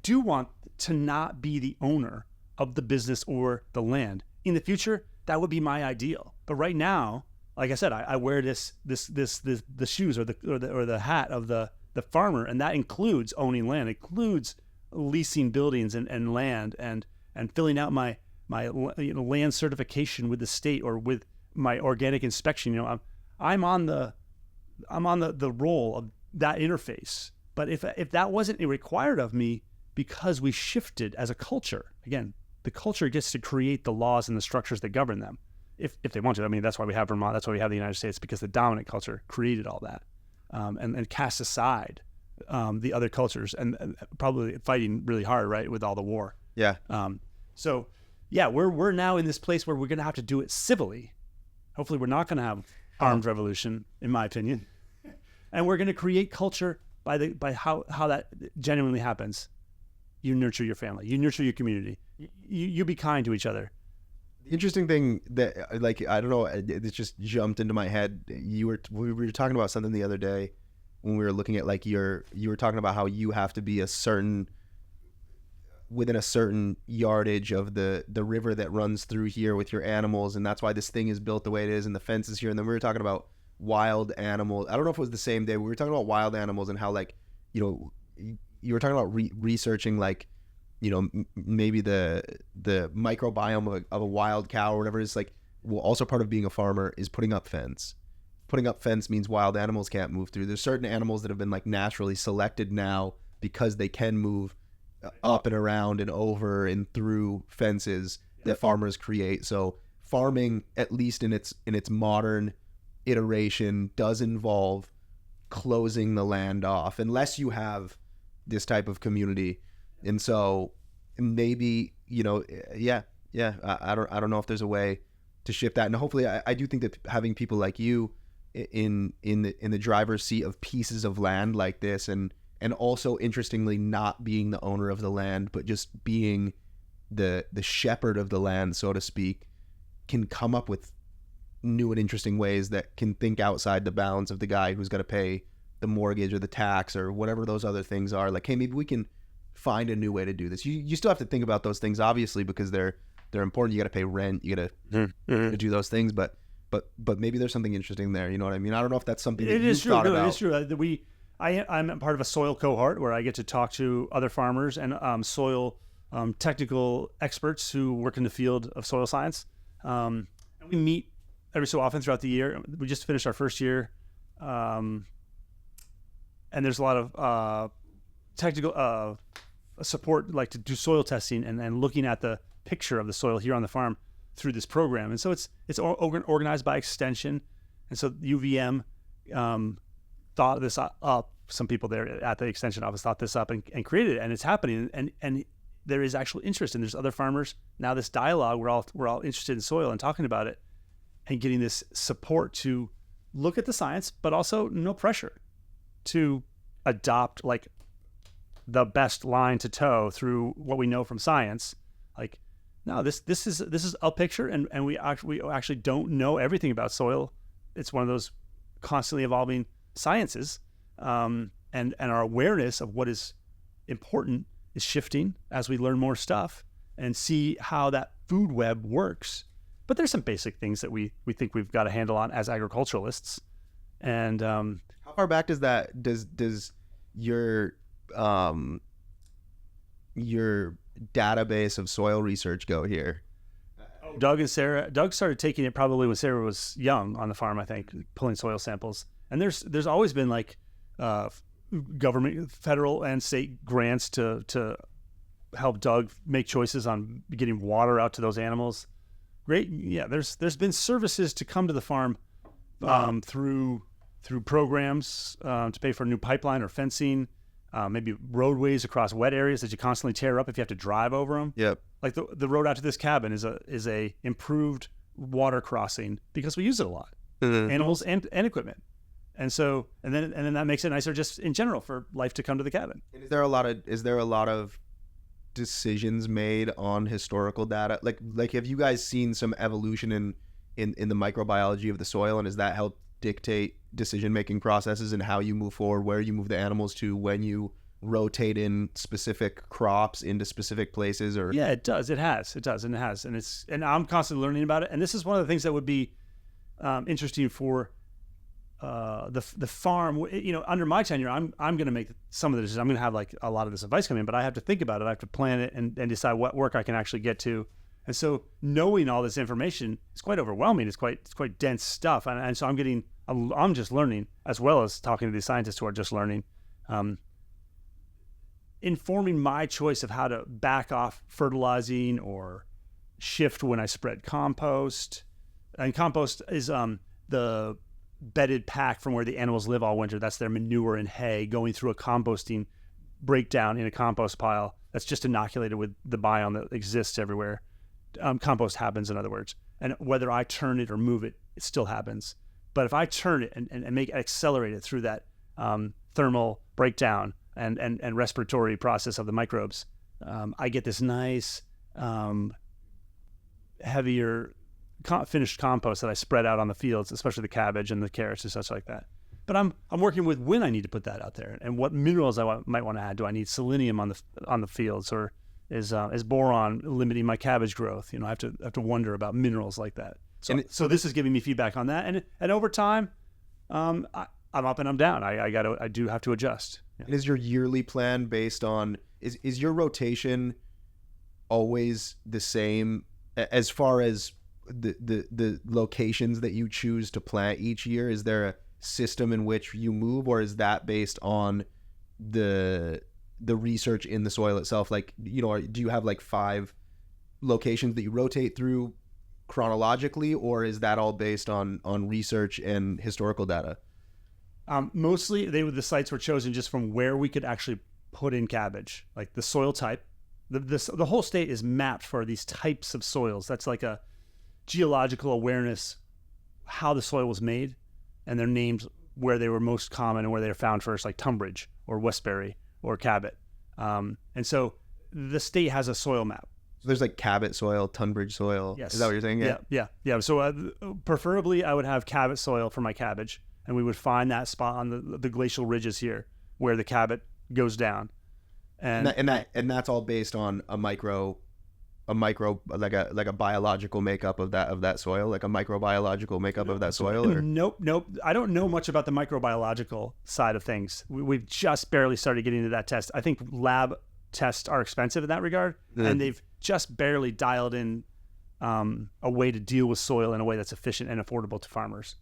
Speaker 3: do want to not be the owner of the business or the land. In the future, that would be my ideal. But right now, like I said, I wear the shoes or the hat of the farmer, and that includes owning land, includes leasing buildings and land and filling out my land certification with the state or with my organic inspection. I'm on the role of that interface. But if that wasn't required of me, because we shifted as a culture, again, the culture gets to create the laws and the structures that govern them, if they want to. I mean, that's why we have Vermont. That's why we have the United States, because the dominant culture created all that, and cast aside the other cultures, and probably fighting really hard, right, with all the war.
Speaker 2: Yeah.
Speaker 3: So yeah, we're now in this place where we're going to have to do it civilly. Hopefully, we're not going to have armed revolution, in my opinion, and we're going to create culture by how that genuinely happens. You nurture your family. You nurture your community. You be kind to each other.
Speaker 2: The interesting thing that, like, I don't know, it just jumped into my head. We were talking about something the other day when we were looking at, like, you were talking about how you have to be within a certain yardage of the river that runs through here with your animals, and that's why this thing is built the way it is, and the fence is here. And then we were talking about wild animals. I don't know if it was the same day, but we were talking about wild animals and how, like, you were talking about researching, like, maybe the microbiome of a wild cow or whatever. Is like, well, also part of being a farmer is putting up fence. Putting up fence means wild animals can't move through. There's certain animals that have been, like, naturally selected now because they can move up and around and over and through fences that farmers create. So farming, at least in its modern iteration, does involve closing the land off unless you have this type of community. And so maybe, I don't know if there's a way to shift that. And hopefully I do think that having people like you in the driver's seat of pieces of land like this, and also, interestingly, not being the owner of the land, but just being the shepherd of the land, so to speak, can come up with new and interesting ways that can think outside the bounds of the guy who's got to pay the mortgage or the tax or whatever those other things are. Like, hey, maybe we can find a new way to do this. You still have to think about those things, obviously, because they're important. You got to pay rent. You got to do those things. But maybe there's something interesting there. You know what I mean? I don't know if that's something that you've thought about. It is
Speaker 3: true. I'm part of a soil cohort where I get to talk to other farmers and soil technical experts who work in the field of soil science. And we meet every so often throughout the year. We just finished our first year. And there's a lot of technical support, like to do soil testing and looking at the picture of the soil here on the farm through this program. And so it's organized by extension. And so UVM thought this up. Some people there at the extension office thought this up and created it, and it's happening. And there is actual interest, and there's other farmers now. This dialogue, we're all interested in soil and talking about it, and getting this support to look at the science, but also no pressure to adopt, like, the best line to toe through what we know from science. Like, no, this is a picture, and we actually don't know everything about soil. It's one of those constantly evolving sciences, and our awareness of what is important is shifting as we learn more stuff and see how that food web works. But there's some basic things that we think we've got a handle on as agriculturalists. And
Speaker 2: how far back does your database of soil research go here?
Speaker 3: Doug started taking it probably when Sarah was young on the farm, I think, pulling soil samples. And there's always been, like, government, federal and state grants to help Doug make choices on getting water out to those animals. Great. Yeah, there's been services to come to the farm through programs to pay for a new pipeline or fencing, maybe roadways across wet areas that you constantly tear up if you have to drive over them.
Speaker 2: Yep.
Speaker 3: Like the road out to this cabin is a improved water crossing because we use it a lot, animals and equipment. And so, and then that makes it nicer just in general for life to come to the cabin.
Speaker 2: And is there a lot of decisions made on historical data? Like have you guys seen some evolution in the microbiology of the soil, and has that helped dictate decision-making processes and how you move forward, where you move the animals to, when you rotate in specific crops into specific places? Or
Speaker 3: yeah, it does. And I'm constantly learning about it. And this is one of the things that would be interesting for the farm. Under my tenure, I'm going to make some of the decisions. I'm going to have, like, a lot of this advice come in, but I have to think about it. I have to plan it and decide what work I can actually get to. And so knowing all this information is quite overwhelming. It's quite dense stuff. And so I'm just learning, as well as talking to these scientists who are just learning, informing my choice of how to back off fertilizing or shift when I spread compost. And compost is the bedded pack from where the animals live all winter. That's their manure and hay going through a composting breakdown in a compost pile that's just inoculated with the biome that exists everywhere. Compost happens, in other words. And whether I turn it or move it, it still happens. But if I turn it and make it accelerate it through that thermal breakdown and respiratory process of the microbes, I get this nice, heavier finished compost that I spread out on the fields, especially the cabbage and the carrots and such like that. But I'm working with when I need to put that out there and what minerals I might want to add. Do I need selenium on the fields, or is boron limiting my cabbage growth? I have to wonder about minerals like that. So this is giving me feedback on that, and over time, I'm up and I'm down. I do have to adjust. Yeah.
Speaker 2: And is your yearly plan based on is your rotation always the same as far as the locations that you choose to plant each year? Is there a system in which you move, or is that based on the research in the soil itself? Like, do you have like 5 locations that you rotate through chronologically, or is that all based on research and historical data?
Speaker 3: Mostly the sites were chosen just from where we could actually put in cabbage, like the soil type. The whole state is mapped for these types of soils. That's like a geological awareness, how the soil was made, and they're named where they were most common and where they were found first, like Tunbridge or Westbury or Cabot. And so the state has a soil map.
Speaker 2: So there's like Cabot soil, Tunbridge soil.
Speaker 3: Yes.
Speaker 2: Is that what you're saying?
Speaker 3: Yeah. So preferably I would have Cabot soil for my cabbage, and we would find that spot on the glacial ridges here where the Cabot goes down. And
Speaker 2: that's all based on a micro like a biological makeup of that soil, like a microbiological makeup of that soil. Or?
Speaker 3: Nope. I don't know much about the microbiological side of things. We've just barely started getting into that test. I think lab tests are expensive in that regard, and they've just barely dialed in a way to deal with soil in a way that's efficient and affordable to farmers.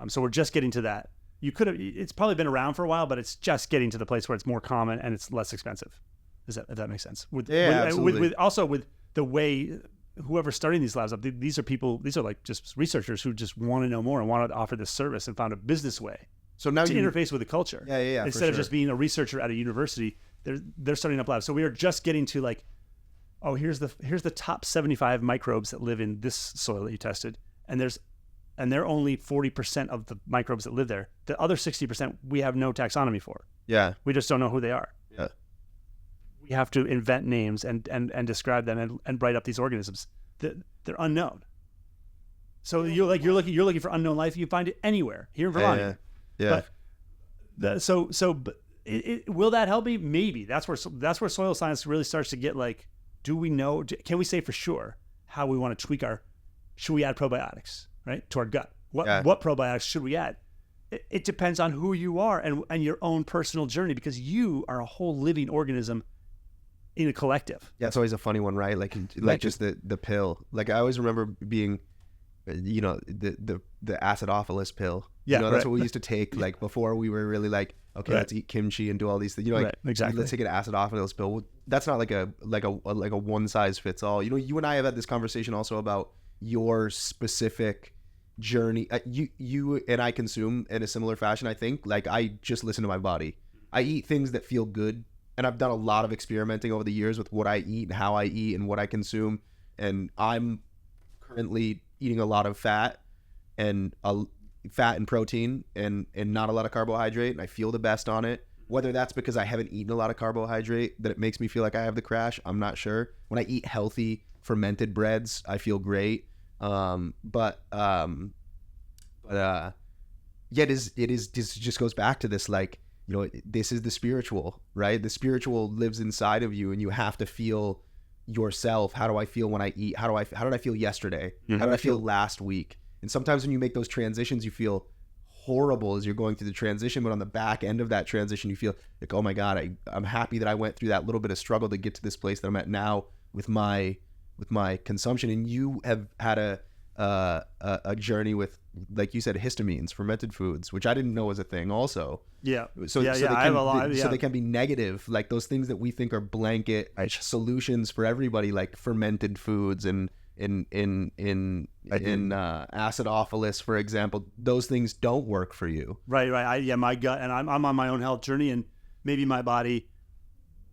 Speaker 3: So we're just getting to that. It's probably been around for a while, but it's just getting to the place where it's more common and it's less expensive. If that makes sense?
Speaker 2: Absolutely.
Speaker 3: With the way whoever's starting these labs up, these are like just researchers who just want to know more and want to offer this service and found a business way to interface with the culture.
Speaker 2: Yeah.
Speaker 3: Instead of just being a researcher at a university, they're starting up labs. So we are just getting to like, oh, here's the top 75 microbes that live in this soil that you tested, and they're only 40% of the microbes that live there. The other 60% we have no taxonomy for.
Speaker 2: Yeah.
Speaker 3: We just don't know who they are.
Speaker 2: Yeah.
Speaker 3: We have to invent names and describe them and write up these organisms. They're unknown. So you're looking for unknown life. You find it anywhere here in Vermont.
Speaker 2: Yeah.
Speaker 3: But will that help me? Maybe. That's where soil science really starts to get like, do we know? Can we say for sure how we want to tweak should we add probiotics, right, to our gut? What probiotics should we add? It depends on who you are and your own personal journey, because you are a whole living organism in a collective.
Speaker 2: Yeah, it's always a funny one, right? Like just the pill. Like I always remember being, the acidophilus pill.
Speaker 3: Yeah,
Speaker 2: that's what we used to take like before we were really like, okay, let's eat kimchi and do all these things.
Speaker 3: Exactly.
Speaker 2: Let's take an acidophilus pill. Well, that's not like a one size fits all. You and I have had this conversation also about your specific journey. You and I consume in a similar fashion. I think like I just listen to my body. I eat things that feel good. And I've done a lot of experimenting over the years with what I eat and how I eat and what I consume. And I'm currently eating a lot of fat and protein and not a lot of carbohydrate. And I feel the best on it. Whether that's because I haven't eaten a lot of carbohydrate that it makes me feel like I have the crash, I'm not sure. When I eat healthy fermented breads, I feel great. This just goes back to this, like, this is the spiritual, right? The spiritual lives inside of you, and you have to feel yourself. How do I feel when I eat? How did I feel yesterday? How did I feel last week? And sometimes when you make those transitions, you feel horrible as you're going through the transition, but on the back end of that transition, you feel like, oh my God, I'm happy that I went through that little bit of struggle to get to this place that I'm at now with my my consumption. And you have had a journey with, like you said, histamines, fermented foods, which I didn't know was a thing also.
Speaker 3: Yeah.
Speaker 2: So
Speaker 3: I have a lot.
Speaker 2: So they can be negative, like those things that we think are blanket solutions for everybody, like fermented foods and in acidophilus, for example. Those things don't work for you.
Speaker 3: Right. My gut, and I'm on my own health journey, and maybe my body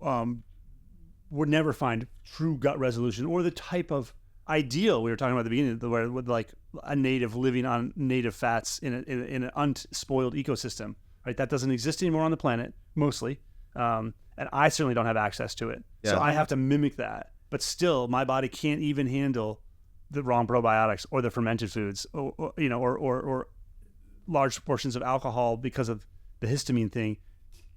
Speaker 3: would never find true gut resolution or the type of ideal we were talking about at the beginning, where with like a native living on native fats in an unspoiled ecosystem, right? That doesn't exist anymore on the planet, mostly. And I certainly don't have access to it. Yeah. So I have to mimic that. But still, my body can't even handle the wrong probiotics or the fermented foods, or large portions of alcohol because of the histamine thing,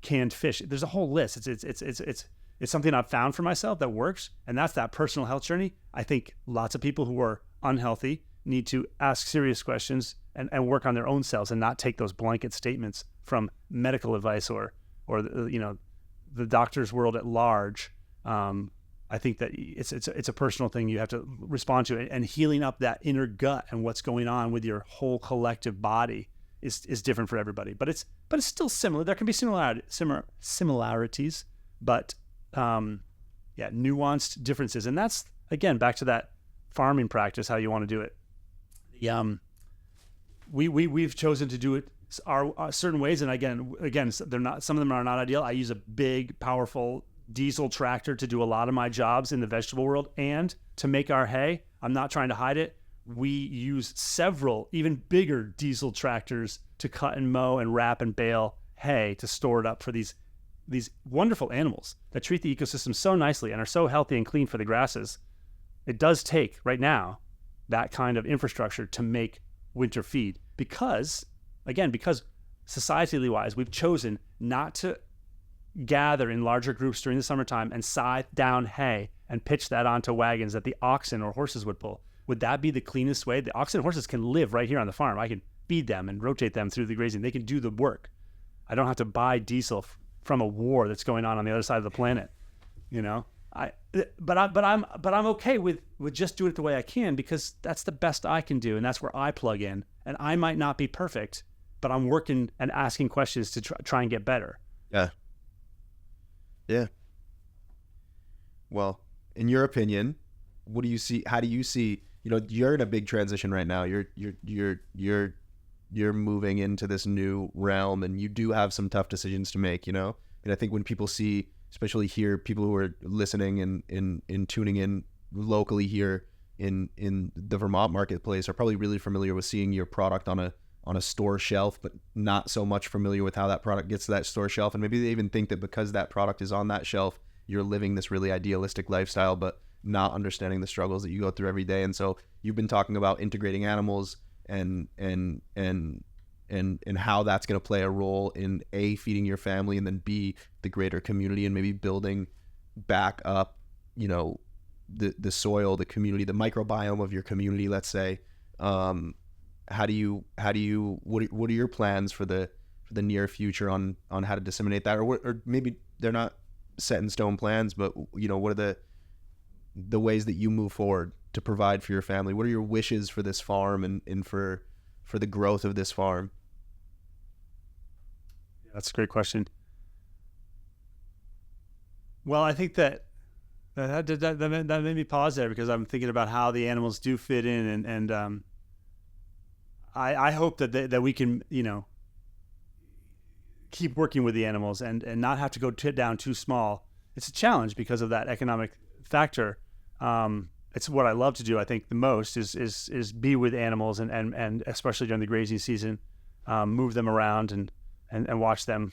Speaker 3: canned fish. There's a whole list. It's something I've found for myself that works, and that's that personal health journey. I think lots of people who are unhealthy need to ask serious questions and work on their own selves and not take those blanket statements from medical advice or the doctor's world at large. I think that it's a personal thing you have to respond to, and healing up that inner gut and what's going on with your whole collective body is different for everybody. But it's still similar. There can be similarities, but nuanced differences. And that's, again, back to that farming practice, how you want to do it. We've chosen to do it our certain ways, and again, they're not. Some of them are not ideal. I use a big, powerful diesel tractor to do a lot of my jobs in the vegetable world, and to make our hay. I'm not trying to hide it. We use several even bigger diesel tractors to cut and mow and wrap and bale hay to store it up for these wonderful animals that treat the ecosystem so nicely and are so healthy and clean for the grasses. It does take right now that kind of infrastructure to make winter feed, because societally wise, we've chosen not to gather in larger groups during the summertime and scythe down hay and pitch that onto wagons that the oxen or horses would pull. Would that be the cleanest way? The oxen and horses can live right here on the farm. I can feed them and rotate them through the grazing. They can do the work. I don't have to buy diesel from a war that's going on the other side of the planet, But I'm okay with just doing it the way I can, because that's the best I can do, and that's where I plug in. And I might not be perfect, but I'm working and asking questions to try and get better.
Speaker 2: Yeah. Well, in your opinion, what do you see? How do you see? You're in a big transition right now. You're moving into this new realm, and you do have some tough decisions to make. And I think when people see, especially here, people who are listening and tuning in locally here in the Vermont marketplace are probably really familiar with seeing your product on a store shelf, but not so much familiar with how that product gets to that store shelf. And maybe they even think that because that product is on that shelf, you're living this really idealistic lifestyle, but not understanding the struggles that you go through every day. And so you've been talking about integrating animals and how that's going to play a role in A, feeding your family, and then B, the greater community, and maybe building back up, the soil, the community, the microbiome of your community, let's say. What are your plans for the near future on how to disseminate that, or maybe they're not set in stone plans, but what are the ways that you move forward to provide for your family? What are your wishes for this farm and for the growth of this farm?
Speaker 3: That's a great question. Well, I think that made me pause there, because I'm thinking about how the animals do fit in, and I hope that we can keep working with the animals and not have to go down too small. It's a challenge because of that economic factor. It's what I love to do. I think the most is be with animals and especially during the grazing season, move them around and watch them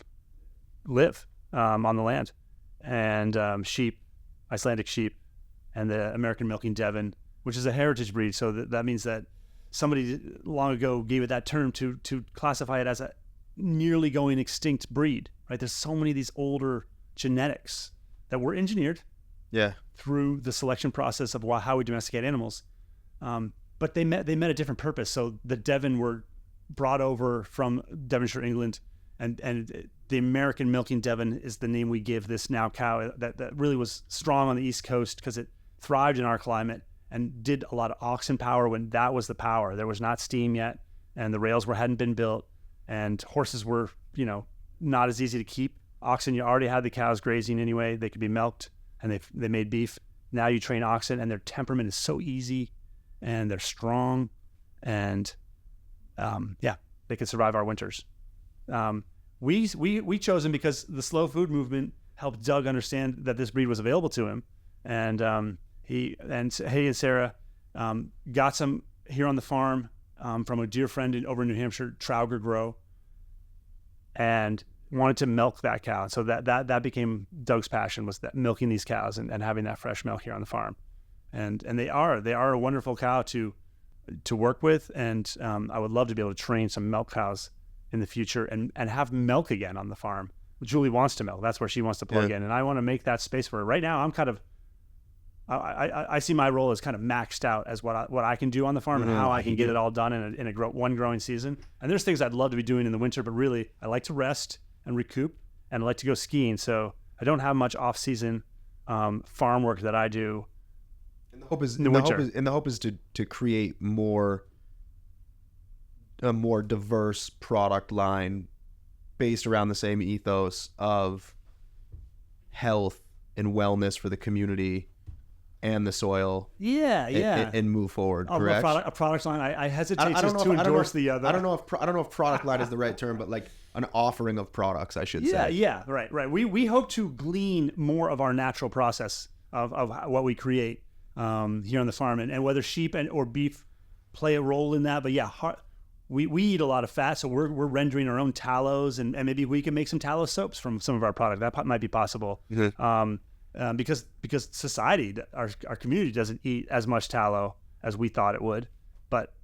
Speaker 3: live on the land. And sheep, Icelandic sheep, and the American milking Devon, which is a heritage breed. So that means that somebody long ago gave it that term to classify it as a nearly going extinct breed, right? There's so many of these older genetics that were engineered through the selection process of how we domesticate animals. But they met a different purpose. So the Devon were brought over from Devonshire, England, and the American milking Devon is the name we give this now cow that really was strong on the East Coast because it thrived in our climate and did a lot of oxen power when that was the power. There was not steam yet, and the rails hadn't been built, and horses were, not as easy to keep. Oxen, you already had the cows grazing anyway. They could be milked, and they made beef. Now you train oxen, and their temperament is so easy, and they're strong, and they can survive our winters. We chose him because the slow food movement helped Doug understand that this breed was available to him, and he and Sarah got some here on the farm from a dear friend over in New Hampshire, Trauger Grow, and wanted to milk that cow. So that became Doug's passion, was that milking these cows and having that fresh milk here on the farm. And they are a wonderful cow to work with, and I would love to be able to train some milk cows in the future and have milk again on the farm. Julie wants to milk. That's where she wants to plug in, and I want to make that space for her. Right now, I'm kind of I see my role as kind of maxed out as what I can do on the farm and how I can get it all done in one growing season. And there's things I'd love to be doing in the winter, but really I like to rest and recoup, and I like to go skiing. So I don't have much off-season farm work that I do.
Speaker 2: And the hope is
Speaker 3: in the winter.
Speaker 2: The hope is to create a more diverse product line based around the same ethos of health and wellness for the community and the soil. And move forward. Correct.
Speaker 3: A product line. I hesitate to endorse the other.
Speaker 2: I don't know if product line is the right term, but like an offering of products, I should say.
Speaker 3: Yeah. Right. We hope to glean more of our natural process of what we create here on the farm, and whether sheep or beef play a role in that. But we eat a lot of fat, so we're rendering our own tallows, and maybe we can make some tallow soaps from some of our product. That might be possible. Mm-hmm. Because society, our community doesn't eat as much tallow as we thought it would, but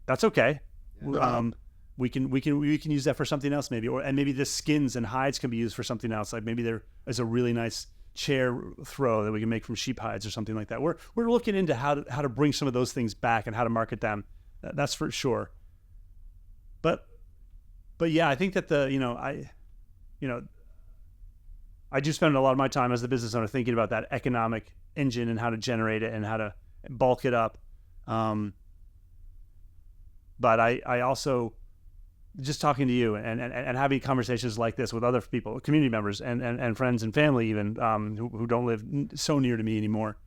Speaker 3: that's okay. We can use that for something else maybe, and maybe the skins and hides can be used for something else. Like maybe there is a really nice chair throw that we can make from sheep hides or something like that. We're looking into how to bring some of those things back and how to market them. That's for sure. But yeah, I think that I do spend a lot of my time as the business owner thinking about that economic engine and how to generate it and how to bulk it up. But I also, just talking to you and having conversations like this with other people, community members and friends and family even, who don't live so near to me anymore,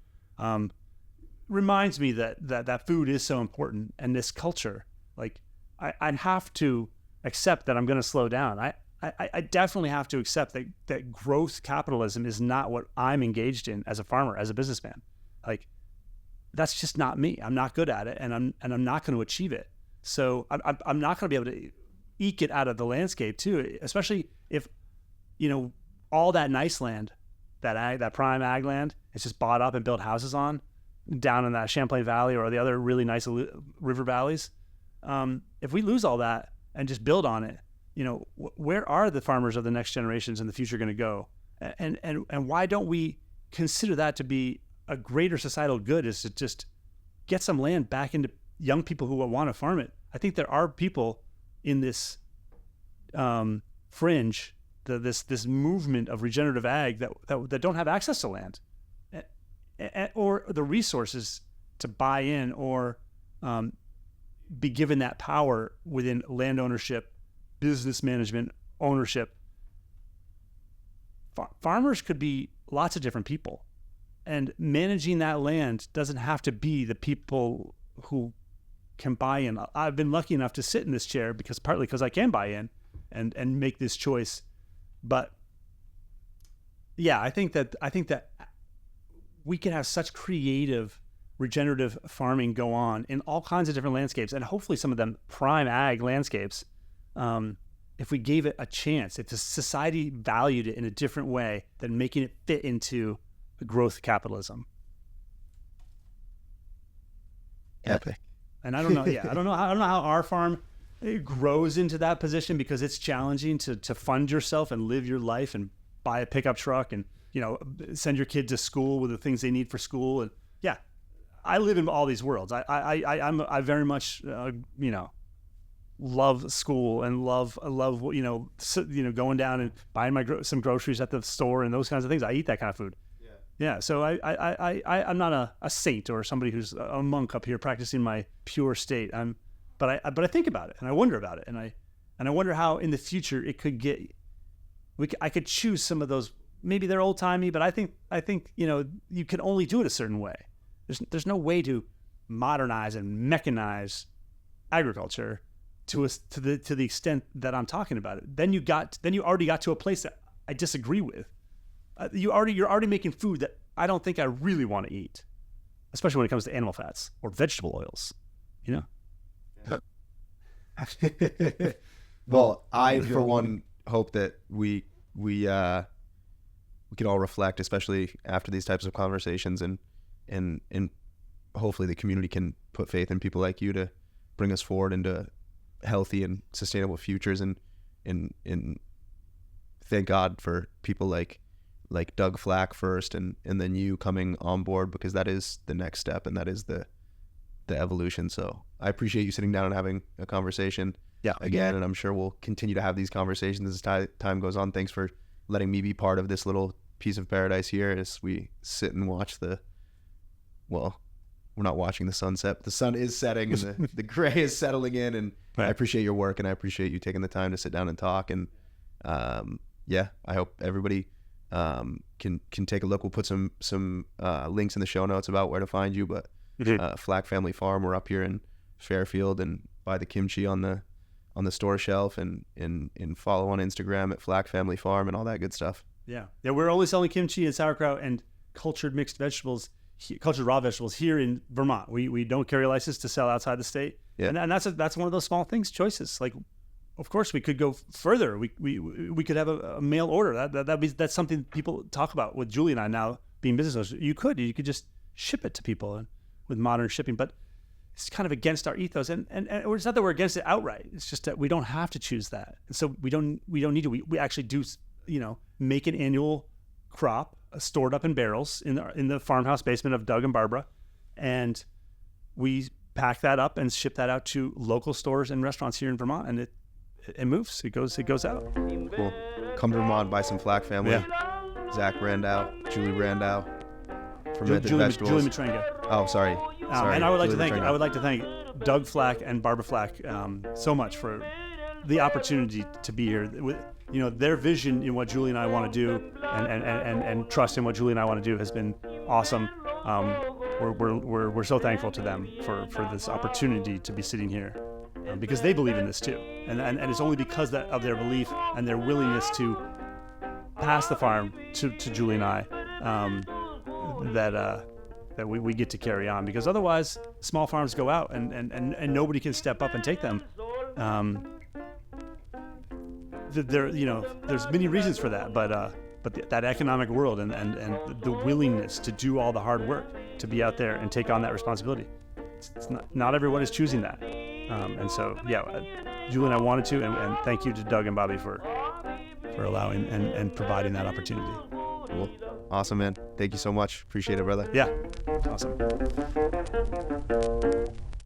Speaker 3: reminds me that food is so important, and this culture, like I have to accept that I'm going to slow down. I definitely have to accept that growth capitalism is not what I'm engaged in as a farmer, as a businessman. Like, that's just not me. I'm not good at it, and I'm not going to achieve it. So I'm not going to be able to eke it out of the landscape too, especially if all that nice land, that prime ag land, is just bought up and built houses on down in that Champlain Valley or the other really nice river valleys. If we lose all that and just build on it, where are the farmers of the next generations in the future going to go? And why don't we consider that to be a greater societal good, is to just get some land back into young people who want to farm it? I think there are people in this fringe, this movement of regenerative ag that don't have access to land or the resources to buy in or be given that power within land ownership, business management, ownership. Farmers could be lots of different people, and managing that land doesn't have to be the people who can buy in. I've been lucky enough to sit in this chair partly because I can buy in and make this choice. But yeah, I think that we can have such creative regenerative farming go on in all kinds of different landscapes, and hopefully some of them prime ag landscapes, if we gave it a chance, if the society valued it in a different way than making it fit into growth capitalism.
Speaker 2: Epic.
Speaker 3: And I don't know. I don't know how our farm grows into that position, because it's challenging to fund yourself and live your life and buy a pickup truck and send your kid to school with the things they need for school. And yeah, I live in all these worlds. I very much love school and love going down and buying some groceries at the store and those kinds of things. I eat that kind of food. Yeah. Yeah, so I'm not a saint or somebody who's a monk up here practicing my pure state. But I think about it and I wonder about it, and I wonder how in the future it could get. I could choose some of those. Maybe they're old timey, but I think you can only do it a certain way. There's no way to modernize and mechanize agriculture to the extent that I'm talking about it. Then you already got to a place that I disagree with. You're already making food that I don't think I really want to eat, especially when it comes to animal fats or vegetable oils.
Speaker 2: Well, I for one hope that we can all reflect, especially after these types of conversations, and hopefully the community can put faith in people like you to bring us forward into healthy and sustainable futures, and thank God for people like Doug Flack first, and then you coming on board, because that is the next step and that is the evolution. So I appreciate you sitting down and having a conversation again, and I'm sure we'll continue to have these conversations as time goes on. Thanks for letting me be part of this little piece of paradise here as we sit and watch we're not watching the sunset, but the sun is setting and the gray is settling in, and right. I appreciate your work, and I appreciate you taking the time to sit down and talk, and I hope everybody can take a look. We'll put some links in the show notes about where to find you, but Flack Family Farm, we're up here in Fairfield, and buy the kimchi on the store shelf, and follow on Instagram at Flack Family Farm and all that good stuff. Yeah, we're only selling kimchi and sauerkraut and cultured mixed vegetables, cultured raw vegetables here in Vermont. We don't carry a license to sell outside the state. Yeah. And that's one of those small things, choices. Like, of course we could go further. We could have a mail order. That's something people talk about with Julie and I now being business owners. You could just ship it to people with modern shipping, but it's kind of against our ethos, and it's not that we're against it outright. It's just that we don't have to choose that, and so we don't need to. We actually do, make an annual crop stored up in barrels in the farmhouse basement of Doug and Barbara, and we pack that up and ship that out to local stores and restaurants here in Vermont, and it moves. It goes out. Cool. Come to Vermont, buy some Flack Family. Yeah. Zach Brandau, Julie Brandau, fermented vegetables. Julie Matrenga. Oh, sorry. And I would like to thank Doug Flack and Barbara Flack so much for the opportunity to be here. With their vision in what Julie and I want to do, and trust in what Julie and I want to do has been awesome. We're so thankful to them for this opportunity to be sitting here, because they believe in this too, and it's only because of their belief and their willingness to pass the farm to Julie and I that we get to carry on, because otherwise small farms go out and nobody can step up and take them. There's many reasons for that, but that economic world and the willingness to do all the hard work to be out there and take on that responsibility, it's not everyone is choosing that. And so Julie and I wanted to, and thank you to Doug and Bobby for allowing and providing that opportunity. Cool. Awesome, man. Thank you so much. Appreciate it, brother. Yeah. Awesome.